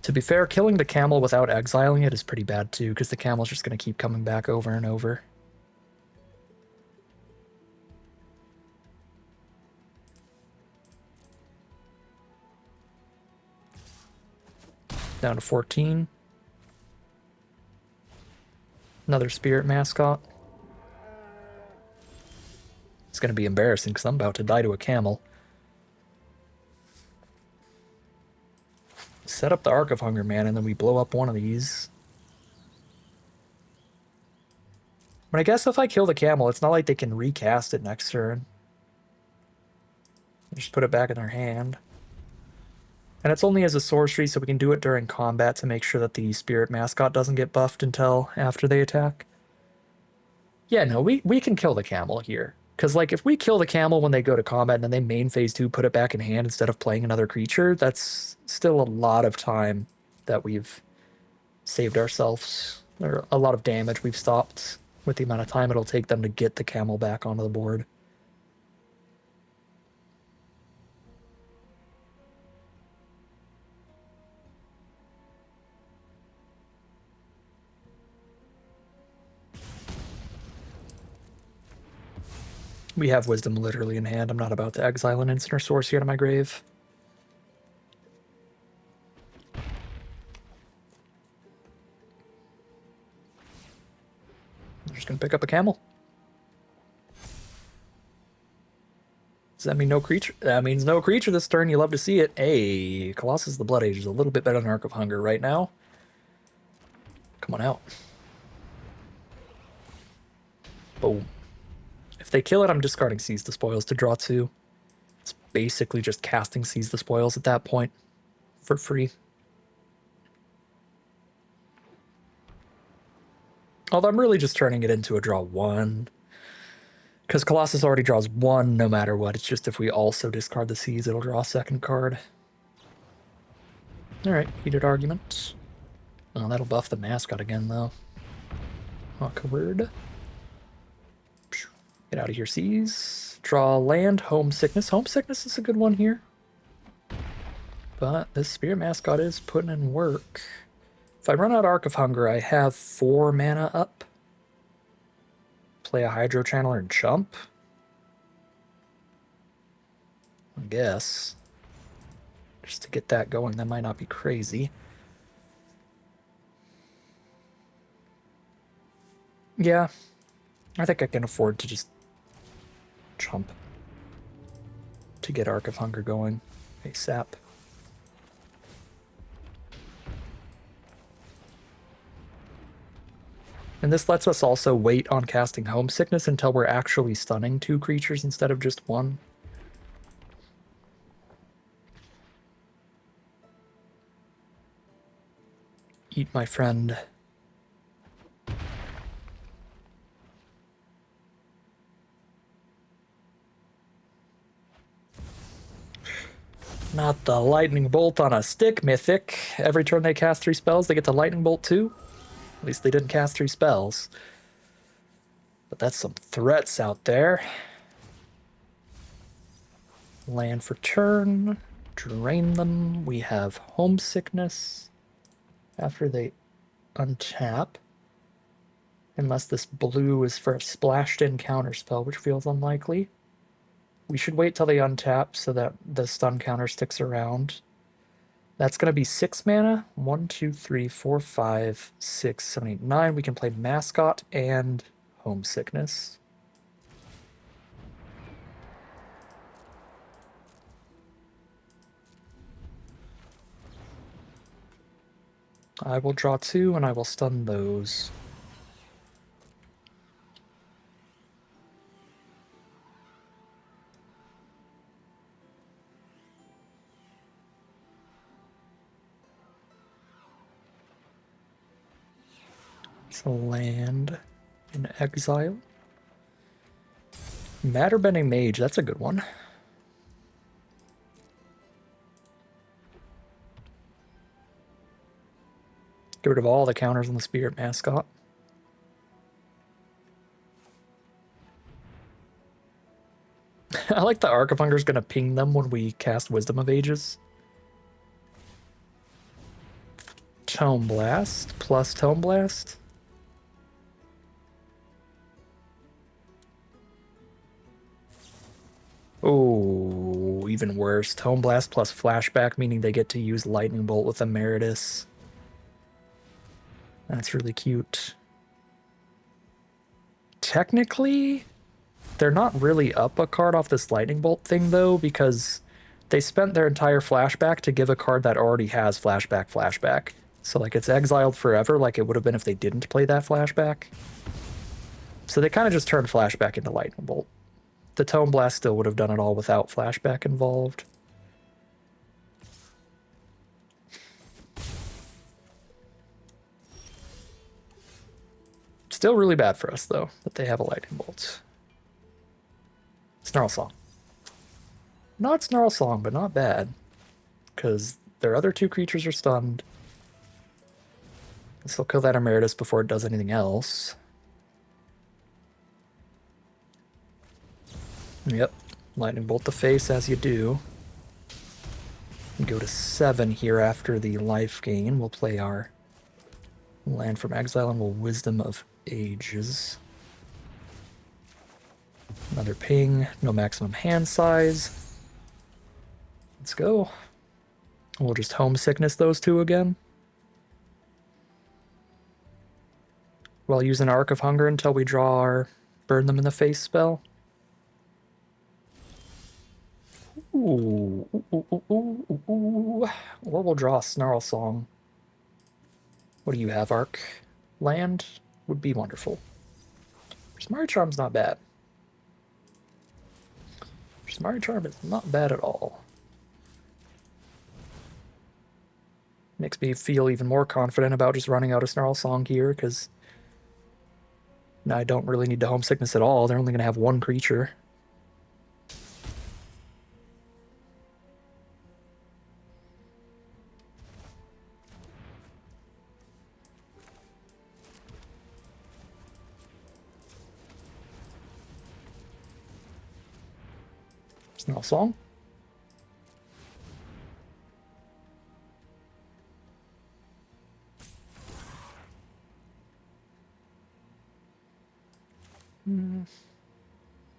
To be fair, killing the camel without exiling it is pretty bad too, because the camel's just going to keep coming back over and over. Down to 14. Another Spirit Mascot. It's going to be embarrassing because I'm about to die to a camel. Set up the Arc of Hunger, man, and then we blow up one of these. But I guess if I kill the camel, it's not like they can recast it next turn. Just put it back in their hand. And it's only as a sorcery, so we can do it during combat to make sure that the Spirit Mascot doesn't get buffed until after they attack. Yeah, no, we can kill the camel here. Because, like, if we kill the camel when they go to combat and then they main phase 2 put it back in hand instead of playing another creature, that's still a lot of time that we've saved ourselves. Or a lot of damage we've stopped with the amount of time it'll take them to get the camel back onto the board. We have Wisdom literally in hand. I'm not about to exile an instant or source here to my grave. I'm just gonna pick up a camel. Does that mean no creature? That means no creature this turn. You love to see it. Hey, Colossus of the Blood Age is a little bit better than Arc of Hunger right now. Come on out. Boom. If they kill it, I'm discarding Seize the Spoils to draw 2. It's basically just casting Seize the Spoils at that point for free. Although I'm really just turning it into a draw 1. Because Colossus already draws 1 no matter what. It's just if we also discard the Seize, it'll draw a second card. Alright, heated argument. Oh, that'll buff the mascot again, though. Awkward. Get out of here, Seize. Draw land, Homesickness. Homesickness is a good one here. But this Spirit Mascot is putting in work. If I run out Arc of Hunger, I have 4 mana up. Play a Hydro Channeler and jump. I guess. Just to get that going, that might not be crazy. Yeah, I think I can afford to just jump to get Arc of Hunger going ASAP. And this lets us also wait on casting Homesickness until we're actually stunning 2 creatures instead of just 1. Eat, my friend. Not the Lightning Bolt on a stick, Mythic. Every turn they cast 3 spells, they get to Lightning Bolt too. At least they didn't cast 3 spells. But that's some threats out there. Land for turn. Drain them. We have Homesickness. After they untap. Unless this blue is for a splashed-in counterspell, which feels unlikely. We should wait till they untap so that the stun counter sticks around. That's going to be 6 mana. 1, 2, 3, 4, 5, 6, 7, 8, 9. We can play Mascot and Homesickness. I will draw 2 and I will stun those. So land in exile. Matterbending Mage, that's a good one. Get rid of all the counters on the Spirit Mascot. I like the Arc of Hunger is going to ping them when we cast Wisdom of Ages. Tome Blast plus Tome Blast. Oh, even worse. Tome Blast plus Flashback, meaning they get to use Lightning Bolt with Emeritus. That's really cute. Technically, they're not really up a card off this Lightning Bolt thing, though, because they spent their entire Flashback to give a card that already has Flashback. So, like, it's exiled forever, like it would have been if they didn't play that Flashback. So they kind of just turned Flashback into Lightning Bolt. The Tome Blast still would have done it all without Flashback involved. Still really bad for us, though, that they have a Lightning Bolt. Snarl Song. Not Snarl Song, but not bad. Because their other 2 creatures are stunned. This will kill that Emeritus before it does anything else. Yep. Lightning Bolt the face as you do. We go to 7 here after the life gain. We'll play our land from exile and we'll Wisdom of Ages. Another ping, no maximum hand size. Let's go. We'll just homesickness those two again. While using Arc of Hunger until we draw our Burn Them in the Face spell. Ooh, ooh, ooh, ooh, ooh, ooh. Or we'll draw a Snarl Song. What do you have, Arc? Land would be wonderful. Prismari Charm's not bad. Prismari Charm is not bad at all. Makes me feel even more confident about just running out a Snarl Song here, because I don't really need to homesickness at all. They're only going to have one creature. Snarl Song.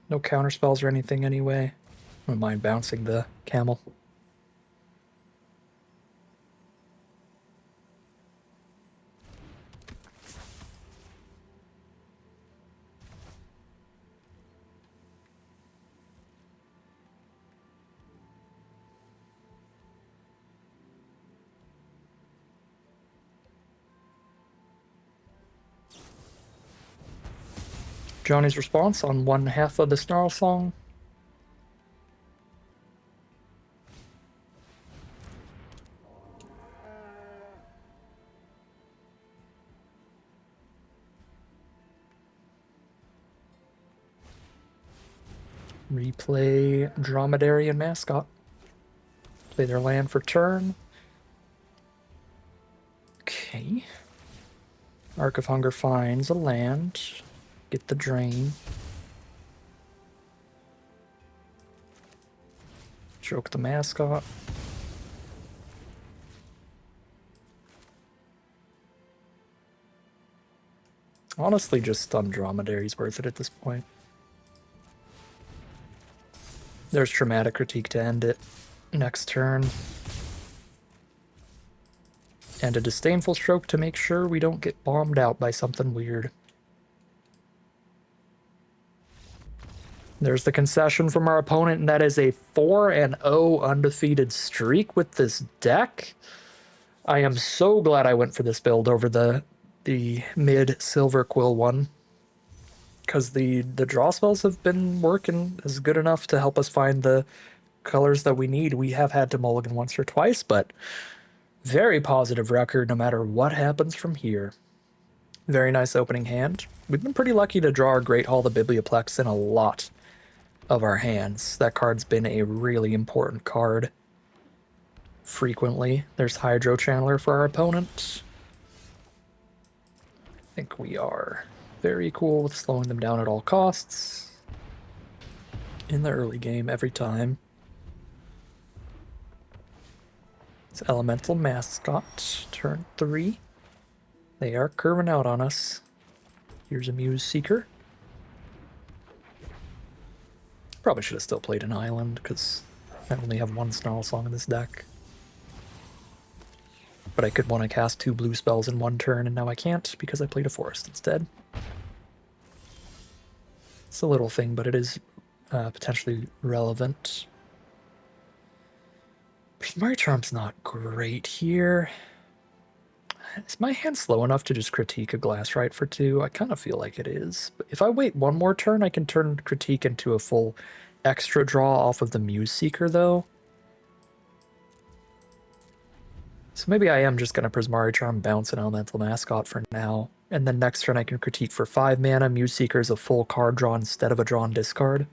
No counter spells or anything anyway. I don't mind bouncing the camel. Johnny's response on one half of the Snarl Song. Replay Dromedary and Mascot. Play their land for turn. Okay. Arc of Hunger finds a land. Get the drain. Choke the Mascot. Honestly, just stun Dromedary's worth it at this point. There's Traumatic Critique to end it. Next turn. And a Disdainful Stroke to make sure we don't get bombed out by something weird. There's the concession from our opponent, and that is a 4-0 undefeated streak with this deck. I am so glad I went for this build over the mid Silver Quill one, because the draw spells have been working as good enough to help us find the colors that we need. We have had to mulligan once or twice, but very positive record no matter what happens from here. Very nice opening hand. We've been pretty lucky to draw our Great Hall the Biblioplex in a lot of our hands. That card's been a really important card frequently. There's Hydro Channeler for our opponent. I think we are very cool with slowing them down at all costs. In the early game, every time. It's Elemental Mascot, turn 3. They are curving out on us. Here's a Muse Seeker. Probably should have still played an island, because I only have one Snarl Song in this deck. But I could want to cast 2 blue spells in one turn, and now I can't, because I played a forest instead. It's a little thing, but it is potentially relevant. Prismari Charm's not great here. Is my hand slow enough to just critique a Glassrite for 2? I kind of feel like it is. But if I wait one more turn, I can turn critique into a full extra draw off of the Muse Seeker, though. So maybe I am just going to Prismari Charm, bounce an Elemental Mascot for now. And then next turn I can critique for 5 mana. Muse Seeker is a full card draw instead of a drawn discard.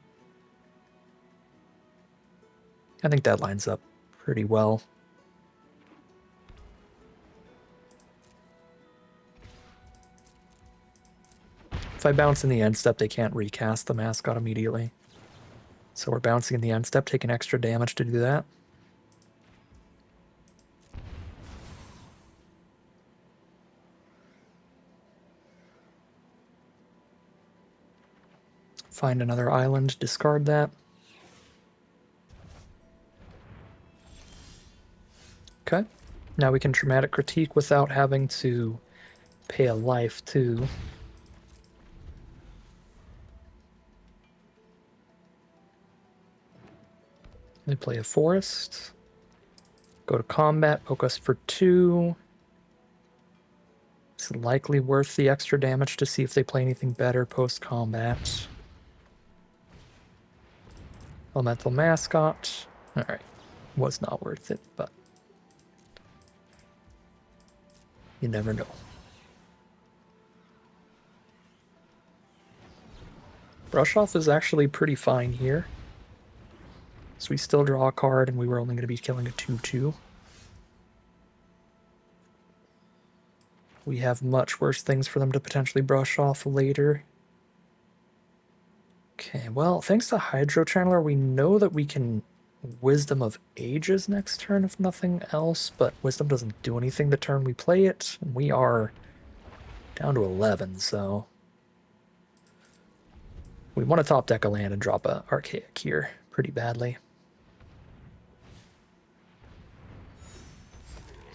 I think that lines up pretty well. If I bounce in the end step, they can't recast the Mascot immediately. So we're bouncing in the end step, taking extra damage to do that. Find another island, discard that. Okay. Now we can Traumatic Critique without having to pay a life, too. They play a forest. Go to combat, poke us for 2. It's likely worth the extra damage to see if they play anything better post-combat. Elemental Mascot. Alright. Was not worth it, but you never know. Brush Off is actually pretty fine here. So we still draw a card, and we were only going to be killing a 2/2. We have much worse things for them to potentially brush off later. Okay, well, thanks to Hydro Channeler, we know that we can Wisdom of Ages next turn, if nothing else, but Wisdom doesn't do anything the turn we play it, and we are down to 11, so we want to top deck a land and drop a Archaic here pretty badly.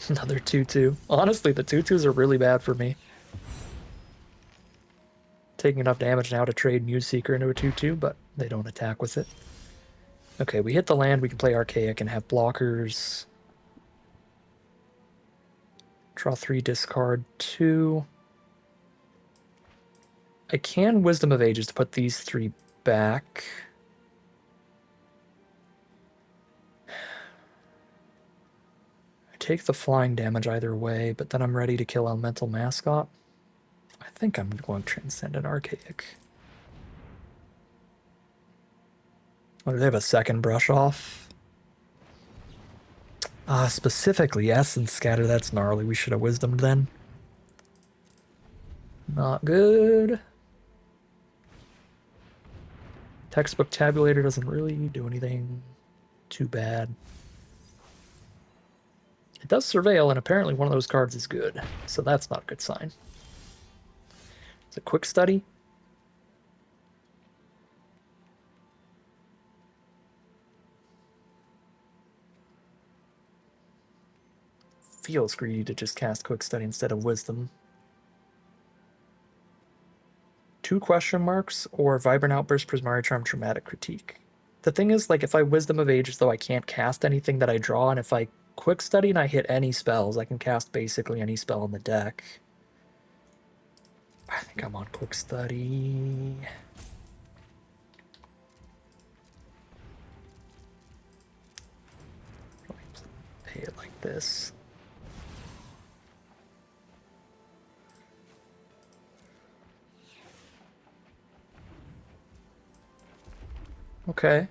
Another 2/2. Honestly, the 2/2s are really bad for me. Taking enough damage now to trade Muse Seeker into a 2/2, but they don't attack with it. Okay, we hit the land, we can play Archaic and have blockers. Draw 3, discard 2. I can Wisdom of Ages to put these 3 back. I take the flying damage either way, but then I'm ready to kill Elemental Mascot. I think I'm going Transcendent Archaic. Oh, do they have a second Brush Off? Specifically Essence Scatter, that's gnarly. We should have Wisdomed then. Not good. Textbook Tabulator doesn't really do anything too bad. It does Surveil, and apparently one of those cards is good, so that's not a good sign. It's a Quick Study. Feels greedy to just cast Quick Study instead of Wisdom. 2 question marks or Vibrant Outburst, Prismari Charm, Traumatic Critique. The thing is, like, if I Wisdom of Ages, though, I can't cast anything that I draw, and if I Quick Study and I hit any spells, I can cast basically any spell in the deck. I think I'm on Quick Study. Pay it like this. Okay.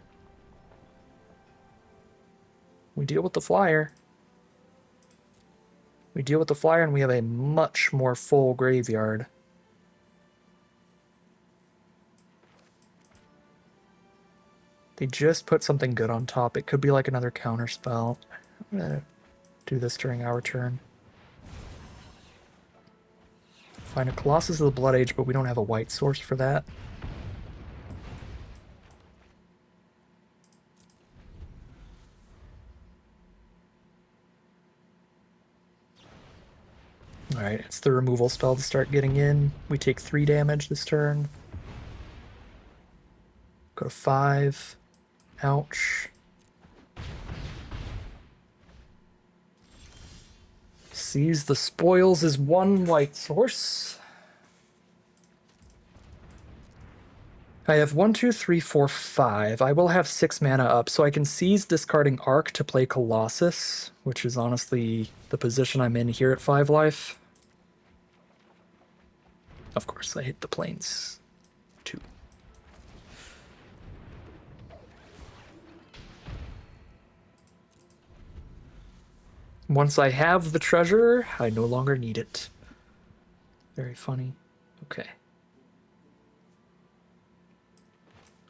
We deal with the flyer. We deal with the flyer and we have a much more full graveyard. They just put something good on top. It could be like another counter spell. I'm gonna do this during our turn. Find a Colossus of the Blood Age, but we don't have a white source for that. Alright, it's the removal spell to start getting in. We take 3 damage this turn. Go to 5. Ouch. Seize the Spoils is 1 white source. I have 1, 2, 3, 4, 5. I will have 6 mana up, so I can seize discarding Arc to play Colossus, which is honestly the position I'm in here at 5 life. Of course, I hit the plains. 2. Once I have the treasure, I no longer need it. Very funny. Okay.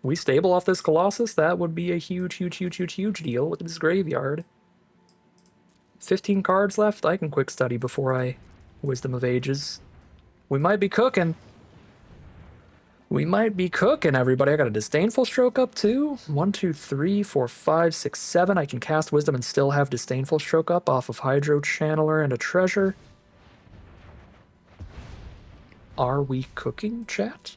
We stable off this Colossus, that would be a huge, huge, huge, huge, huge deal with this graveyard. 15 cards left. I can quick study before I Wisdom of Ages. We might be cooking. We might be cooking, everybody. I got a Disdainful Stroke up too. 1, 2, 3, 4, 5, 6, 7. I can cast Wisdom and still have Disdainful Stroke up off of Hydro Channeler and a Treasure. Are we cooking, chat?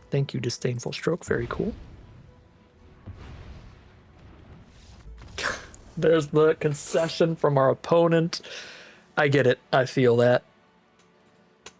Thank you, Disdainful Stroke. Very cool. There's the concession from our opponent. I get it. I feel that.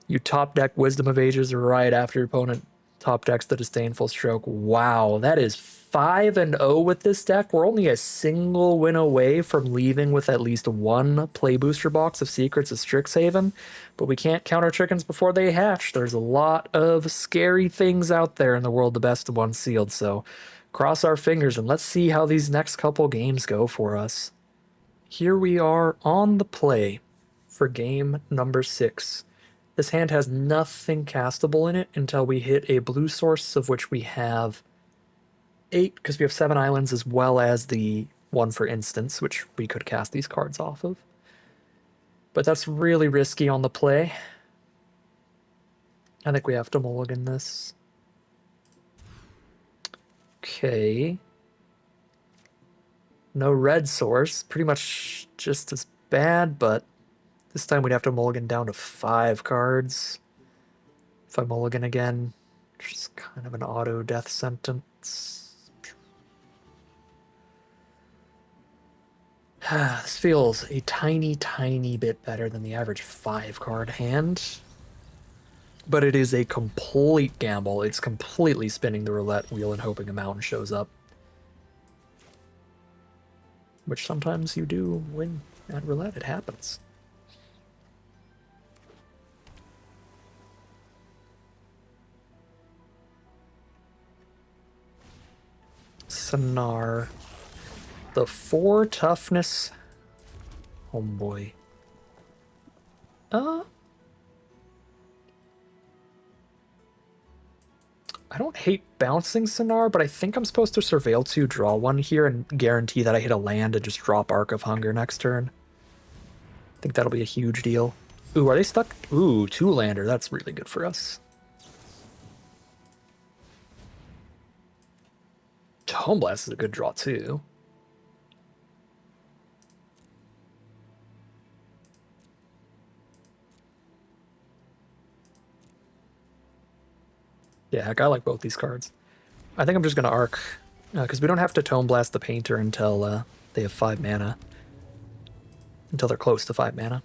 You top deck Wisdom of Ages right after your opponent top decks the Disdainful Stroke. Wow, that is 5-0 with this deck. We're only a single win away from leaving with at least one play booster box of Secrets of Strixhaven, but we can't count our chickens before they hatch. There's a lot of scary things out there in the world, the best of one sealed, so cross our fingers and let's see how these next couple games go for us. Here we are on the play for game number 6. This hand has nothing castable in it until we hit a blue source, of which we have 8, because we have 7 islands, as well as the one for instance, which we could cast these cards off of. But that's really risky on the play. I think we have to mulligan this. Okay. No red source. Pretty much just as bad, but this time we'd have to mulligan down to 5 cards. If I mulligan again, which is kind of an auto death sentence. This feels a tiny, tiny bit better than the average 5-card hand. But it is a complete gamble. It's completely spinning the roulette wheel and hoping a mountain shows up. Which sometimes you do win at roulette. It happens. Sonar. The 4 toughness. Homeboy. I don't hate bouncing Sonar, but I think I'm supposed to Surveil 2, draw 1 here, and guarantee that I hit a land and just drop Arc of Hunger next turn. I think that'll be a huge deal. Ooh, are they stuck? Ooh, 2-lander. That's really good for us. Tome Blast is a good draw, too. Yeah, heck, I like both these cards. I think I'm just going to Arc, because we don't have to Tome Blast the Painter until they have 5 mana. Until they're close to 5 mana.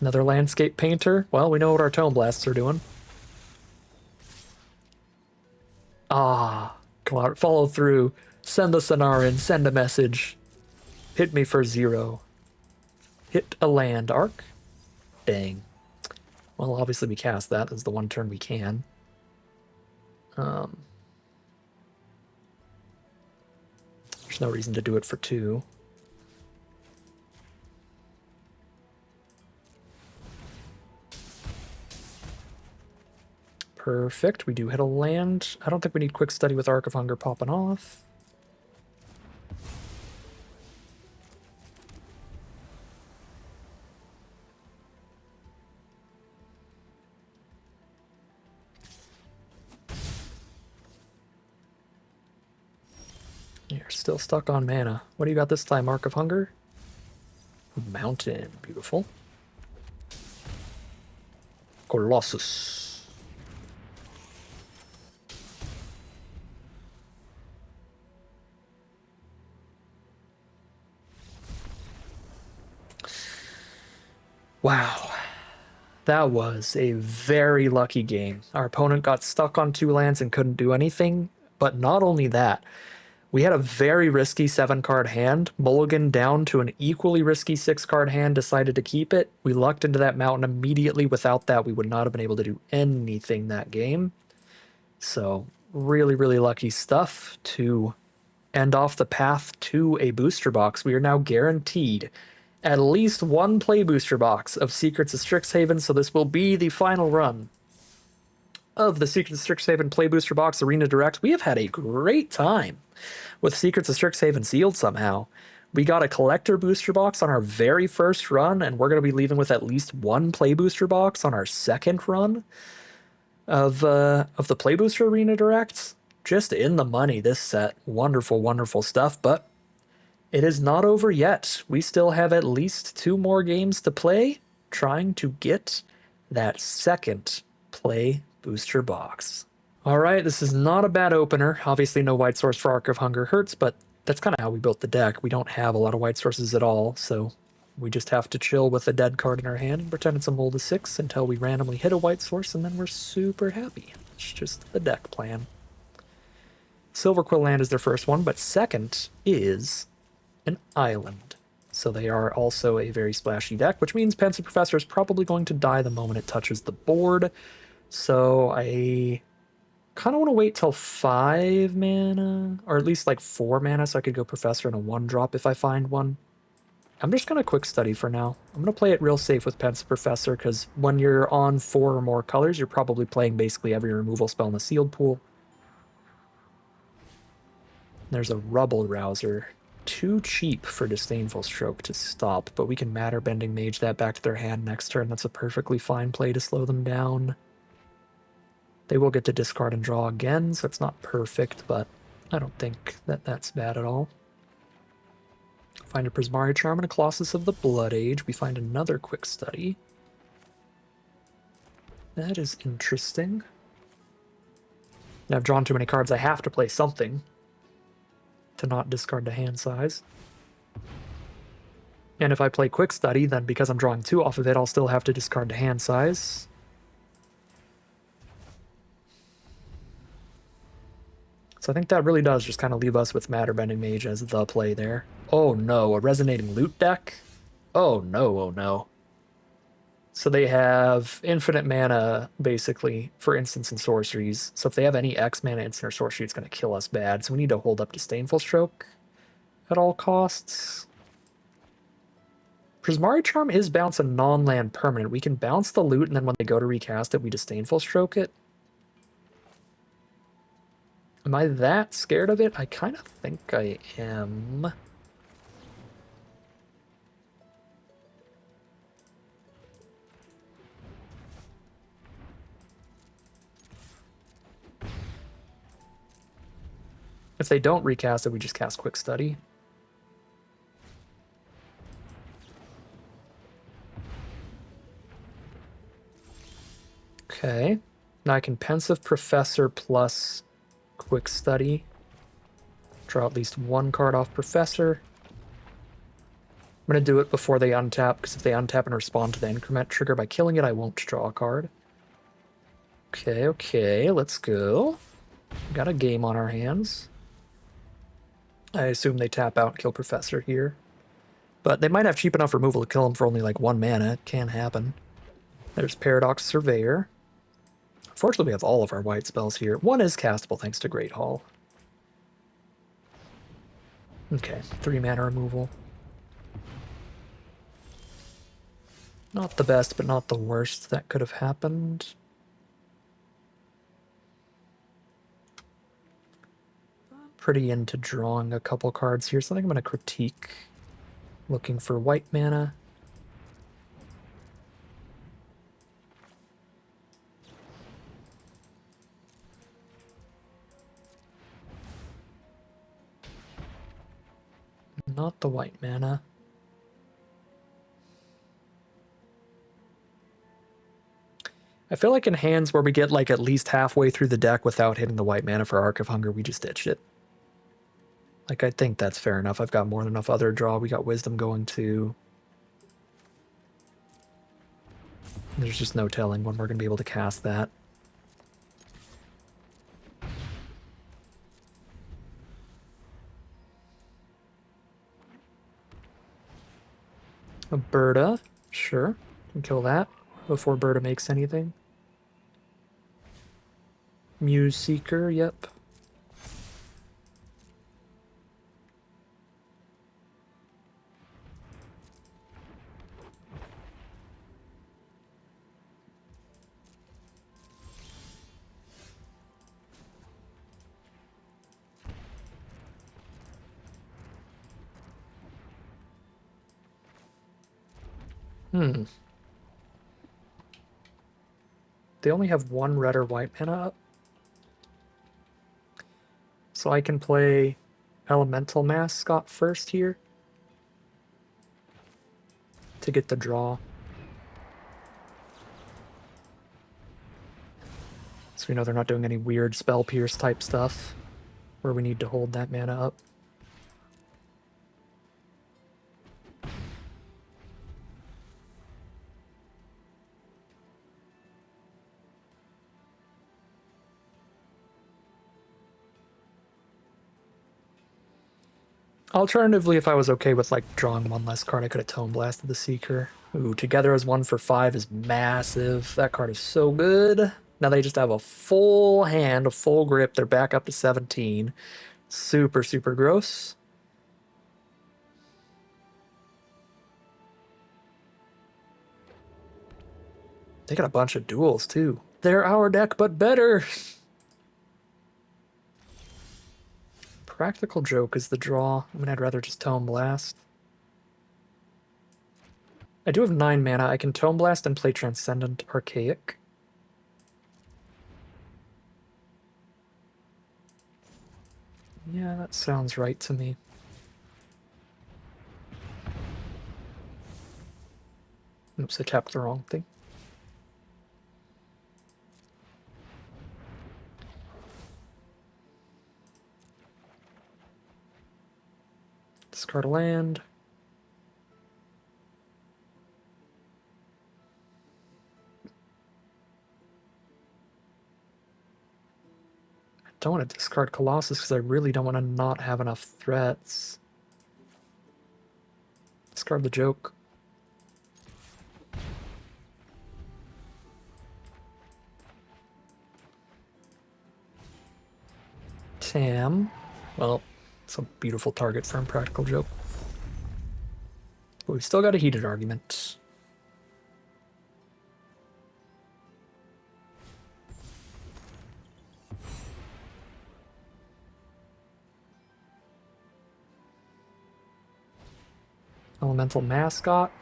Another Landscape Painter. Well, we know what our Tome Blasts are doing. Ah, come on, follow through. Send the Sonar in, send a message. Hit me for 0. Hit a land. Arc? Dang. Well, obviously we cast that as the one turn we can. There's no reason to do it for 2. Perfect. We do hit a land. I don't think we need Quick Study with Arc of Hunger popping off. You're still stuck on mana. What do you got this time? Arc of Hunger? Mountain. Beautiful. Colossus. Wow. That was a very lucky game. Our opponent got stuck on 2 lands and couldn't do anything. But not only that, we had a very risky 7-card hand, mulligan down to an equally risky 6-card hand, decided to keep it. We lucked into that mountain immediately. Without that, we would not have been able to do anything that game. So, really, really lucky stuff to end off the path to a booster box. We are now guaranteed at least one play booster box of Secrets of Strixhaven, so this will be the final run of the Secrets of Strixhaven Play Booster Box Arena Direct. We have had a great time with Secrets of Strixhaven sealed somehow. We got a collector booster box on our very first run, and we're going to be leaving with at least one play booster box on our second run of the Play Booster Arena Direct. Just in the money this set. Wonderful, wonderful stuff, but it is not over yet. We still have at least 2 more games to play, trying to get that second play booster box. All right, this is not a bad opener. Obviously, no white source for Arc of Hunger hurts, but that's kind of how we built the deck. We don't have a lot of white sources at all, so we just have to chill with a dead card in our hand and pretend it's a mold of 6 until we randomly hit a white source, and then we're super happy. It's just the deck plan. Silver Quill Land is their first one, but second is an island. So they are also a very splashy deck, which means Pensive Professor is probably going to die the moment it touches the board. So I kind of want to wait till 5 mana, or at least like 4 mana, so I could go Professor in a 1-drop if I find one. I'm just going to quick study for now. I'm going to play it real safe with Pensive Professor, because when you're on 4 or more colors, you're probably playing basically every removal spell in the sealed pool. There's a Rubble Rouser. Too cheap for Disdainful Stroke to stop, but we can Matter Bending Mage that back to their hand next turn. That's a perfectly fine play to slow them down. They will get to discard and draw again, so it's not perfect, but I don't think that that's bad at all. Find a Prismari Charm and a Colossus of the Blood Age. We find another Quick Study. That is interesting. Now I've drawn too many cards, I have to play something to not discard the hand size. And if I play Quick Study, then because I'm drawing 2 off of it, I'll still have to discard the hand size. So I think that really does just kind of leave us with Matter Bending Mage as the play there. Oh no, a Resonating Loot deck? Oh no, oh no. So they have infinite mana, basically, for instants and sorceries. So if they have any X mana instant or sorcery, it's going to kill us bad. So we need to hold up Disdainful Stroke at all costs. Prismari Charm is bounce a non-land permanent. We can bounce the loot, and then when they go to recast it, we Disdainful Stroke it. Am I that scared of it? I kind of think I am. If they don't recast it, we just cast Quick Study. Okay. Now I can Pensive Professor plus Quick Study. Draw at least 1 card off Professor. I'm going to do it before they untap, because if they untap and respond to the increment trigger by killing it, I won't draw a card. Okay, okay, let's go. Got a game on our hands. I assume they tap out and kill Professor here. But they might have cheap enough removal to kill him for only like 1 mana. It can happen. There's Paradox Surveyor. Fortunately, we have all of our white spells here. 1 is castable thanks to Great Hall. Okay, 3 mana removal. Not the best, but not the worst that could have happened. Pretty into drawing a couple cards here, so I think I'm going to critique. Looking for white mana. Not the white mana. I feel like in hands where we get like at least halfway through the deck without hitting the white mana for Arc of Hunger, we just ditched it. Like, I think that's fair enough. I've got more than enough other draw. We got Wisdom going too. There's just no telling when we're going to be able to cast that. A Berta, sure. Can kill that before Berta makes anything. Muse Seeker, yep. Hmm. They only have one red or white mana up. So I can play Elemental Mascot first here to get the draw. So we know they're not doing any weird Spell Pierce type stuff where we need to hold that mana up. Alternatively, if I was okay with like drawing one less card, I could have Tone Blasted the Seeker. Ooh, Together as 1 for 5 is massive. That card is so good. Now they just have a full hand, a full grip. They're back up to 17. Super, super gross. They got a bunch of duels too. They're our deck, but better. Practical Joke is the draw. I mean, I'd rather just Tome Blast. I do have 9 mana. I can Tome Blast and play Transcendent Archaic. Yeah, that sounds right to me. Oops, I tapped the wrong thing. Discard a land. I don't want to discard Colossus because I really don't want to not have enough threats. Discard the Joke. Tam. Well, it's a beautiful target for Impractical Joke. But we've still got a heated argument. Elemental Mascot.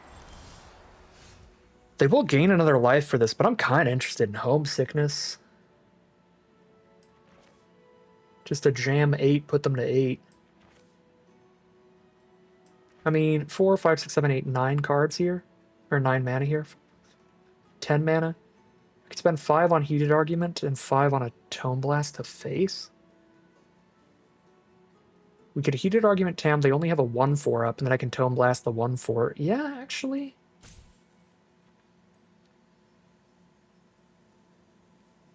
They will gain another life for this, but I'm kind of interested in Homesickness. Just to jam 8, put them to 8. I mean, 4, 5, 6, 7, 8, 9 cards here. Or 9 mana here. 10 mana. I could spend 5 on Heated Argument and 5 on a Tone Blast to face. We could Heated Argument Tam. They only have a 1/4 up, and then I can Tone Blast the 1/4. Yeah, actually.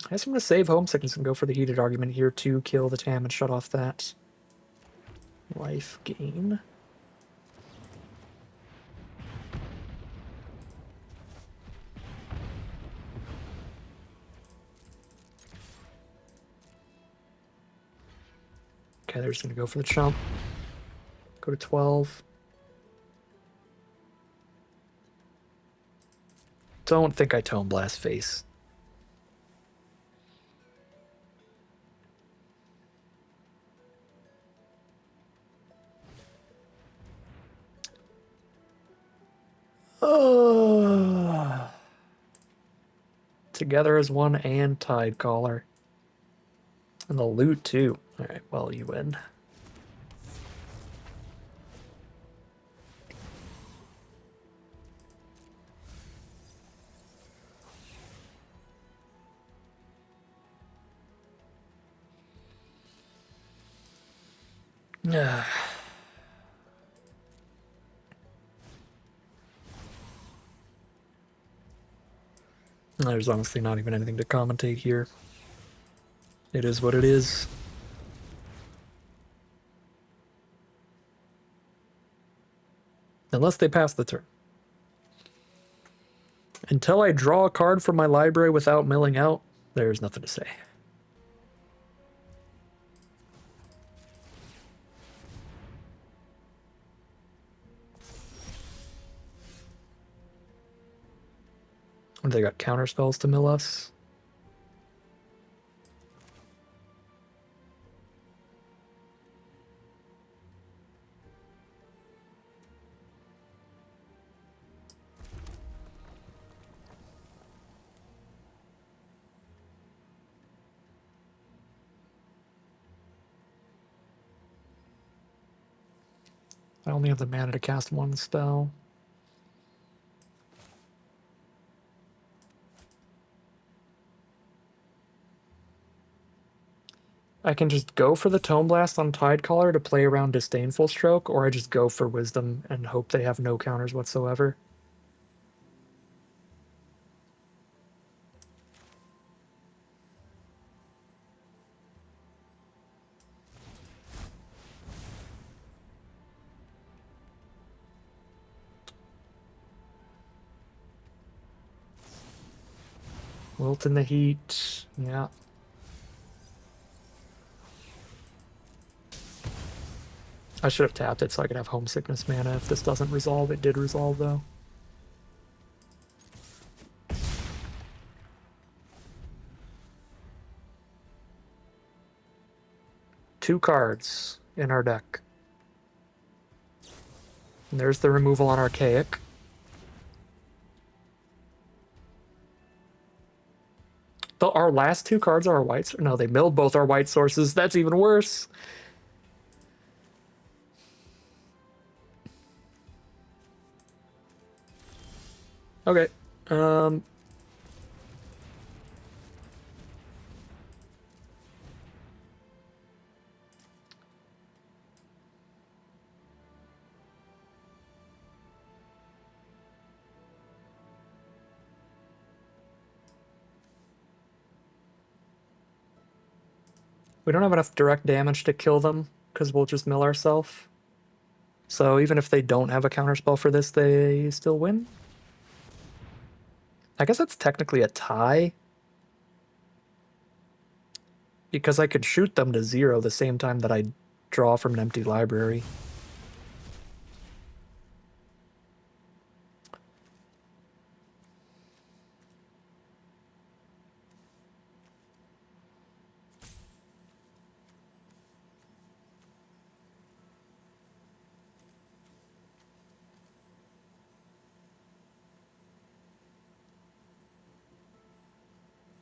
I guess I'm going to save Homesickness and go for the Heated Argument here to kill the Tam and shut off that life gain. Okay, they're just going to go for the chump. Go to 12. Don't think I Tone Blast face. Oh. Together as 1 and Tide Caller. And the loot too. Alright, well, you win. Yeah. There's honestly not even anything to commentate here. It is what it is. Unless they pass the turn. Until I draw a card from my library without milling out, there's nothing to say. They got counter spells to mill us. I only have the mana to cast one spell. I can just go for the Tome Blast on Tidecaller to play around Disdainful Stroke, or I just go for Wisdom and hope they have no counters whatsoever. Wilt in the Heat, yeah. I should have tapped it so I could have Homesickness mana if this doesn't resolve. It did resolve, though. Two cards in our deck. And there's the removal on Archaic. Our last two cards are our whites. No, they milled both our white sources. That's even worse. Okay. We don't have enough direct damage to kill them because we'll just mill ourselves. So even if they don't have a counterspell for this, they still win. I guess that's technically a tie. Because I could shoot them to 0 the same time that I draw from an empty library.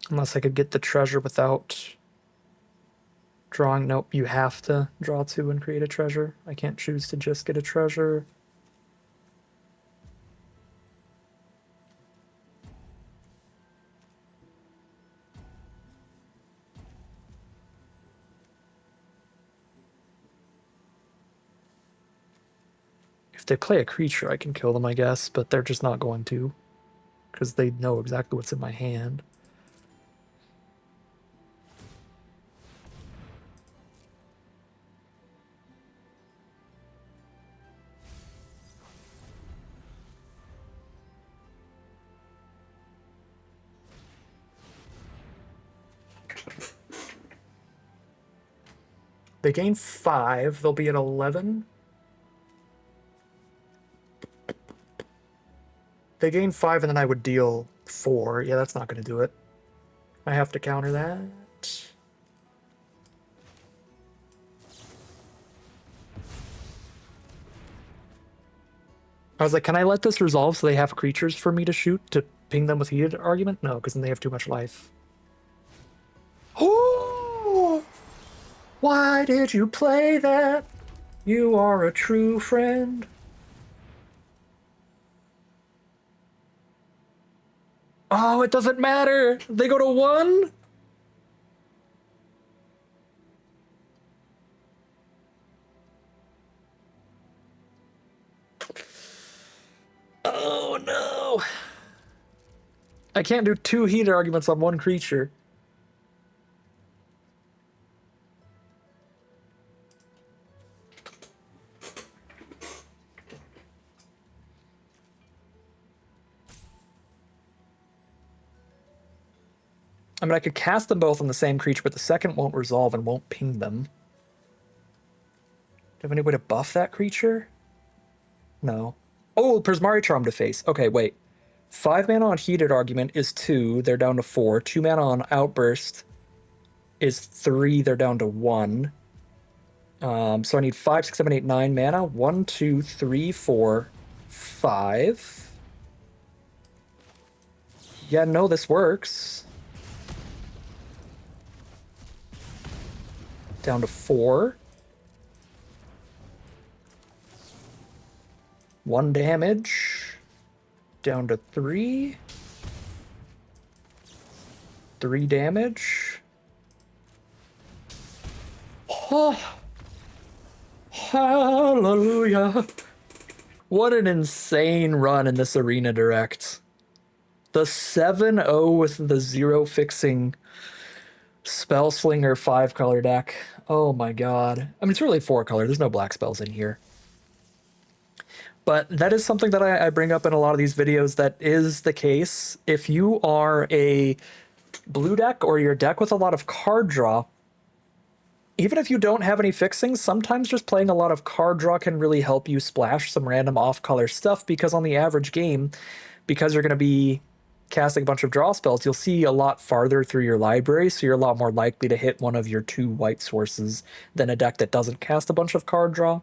Unless I could get the treasure without drawing. Nope, you have to draw 2 and create a treasure. I can't choose to just get a treasure. If they play a creature, I can kill them, I guess, but they're just not going to. Because they know exactly what's in my hand. They gain 5, they'll be at 11. They gain 5 and then I would deal 4. Yeah, that's not going to do it. I have to counter that. I was like, can I let this resolve so they have creatures for me to shoot to ping them with heated argument? No, because then they have too much life. Oh! Why did you play that? You are a true friend. Oh, it doesn't matter. They go to 1? Oh, no. I can't do 2 heated arguments on 1 creature. I mean, I could cast them both on the same creature, but the second won't resolve and won't ping them. Do you have any way to buff that creature? No. Oh, Prismari Charm to face. Okay, wait. 5 mana on Heated Argument is 2. They're down to 4. 2 mana on Outburst is 3. They're down to 1. So I need 5, 6, 7, 8, 9 mana. 1, 2, 3, 4, 5. Yeah, no, this works. Down to 4. 1 damage. Down to 3. 3 damage. Oh, hallelujah. What an insane run in this Arena Direct. The 7-0 with the 0 fixing Spellslinger 5-color deck. Oh my god. I mean, it's really 4-color. There's no black spells in here. But that is something that I bring up in a lot of these videos. That is the case. If you are a blue deck or your deck with a lot of card draw, even if you don't have any fixings, sometimes just playing a lot of card draw can really help you splash some random off-color stuff, because on the average game, because you're going to be casting a bunch of draw spells, you'll see a lot farther through your library, so you're a lot more likely to hit one of your 2 white sources than a deck that doesn't cast a bunch of card draw.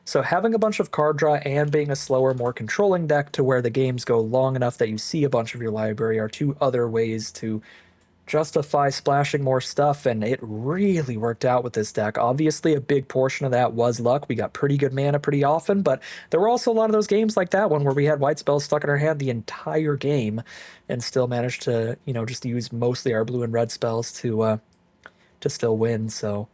So having a bunch of card draw and being a slower, more controlling deck to where the games go long enough that you see a bunch of your library are 2 other ways to justify splashing more stuff, and it really worked out with this deck. Obviously, a big portion of that was luck. We got pretty good mana pretty often, but there were also a lot of those games like that one where we had white spells stuck in our hand the entire game and still managed to, just use mostly our blue and red spells to still win. So,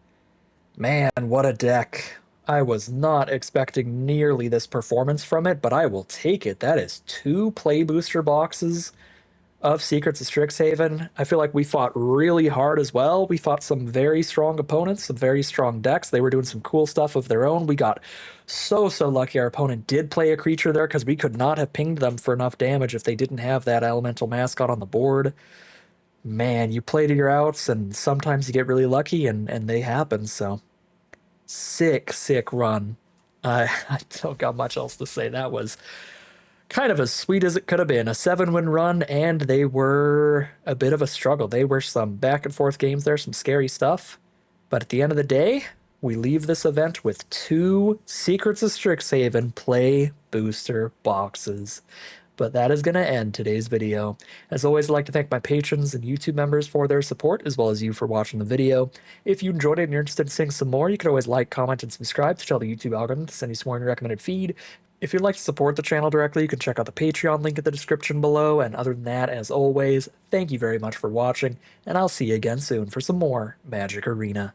man, what a deck. I was not expecting nearly this performance from it, but I will take it. That is 2 play booster boxes of Secrets of Strixhaven. I feel like we fought really hard as well. We fought some very strong opponents, some very strong decks. They were doing some cool stuff of their own. We got so lucky our opponent did play a creature there, because we could not have pinged them for enough damage if they didn't have that elemental mascot on the board. Man, you play to your outs, and sometimes you get really lucky, and they happen. So sick run. I don't got much else to say. That was kind of as sweet as it could have been. A 7-win run, and they were a bit of a struggle. They were some back and forth games there, some scary stuff. But at the end of the day, we leave this event with 2 Secrets of Strixhaven play booster boxes. But that is going to end today's video. As always, I'd like to thank my patrons and YouTube members for their support, as well as you for watching the video. If you enjoyed it and you're interested in seeing some more, you can always like, comment, and subscribe to tell the YouTube algorithm to send you some more in your recommended feed. If you'd like to support the channel directly, you can check out the Patreon link in the description below. And other than that, as always, thank you very much for watching, and I'll see you again soon for some more Magic Arena.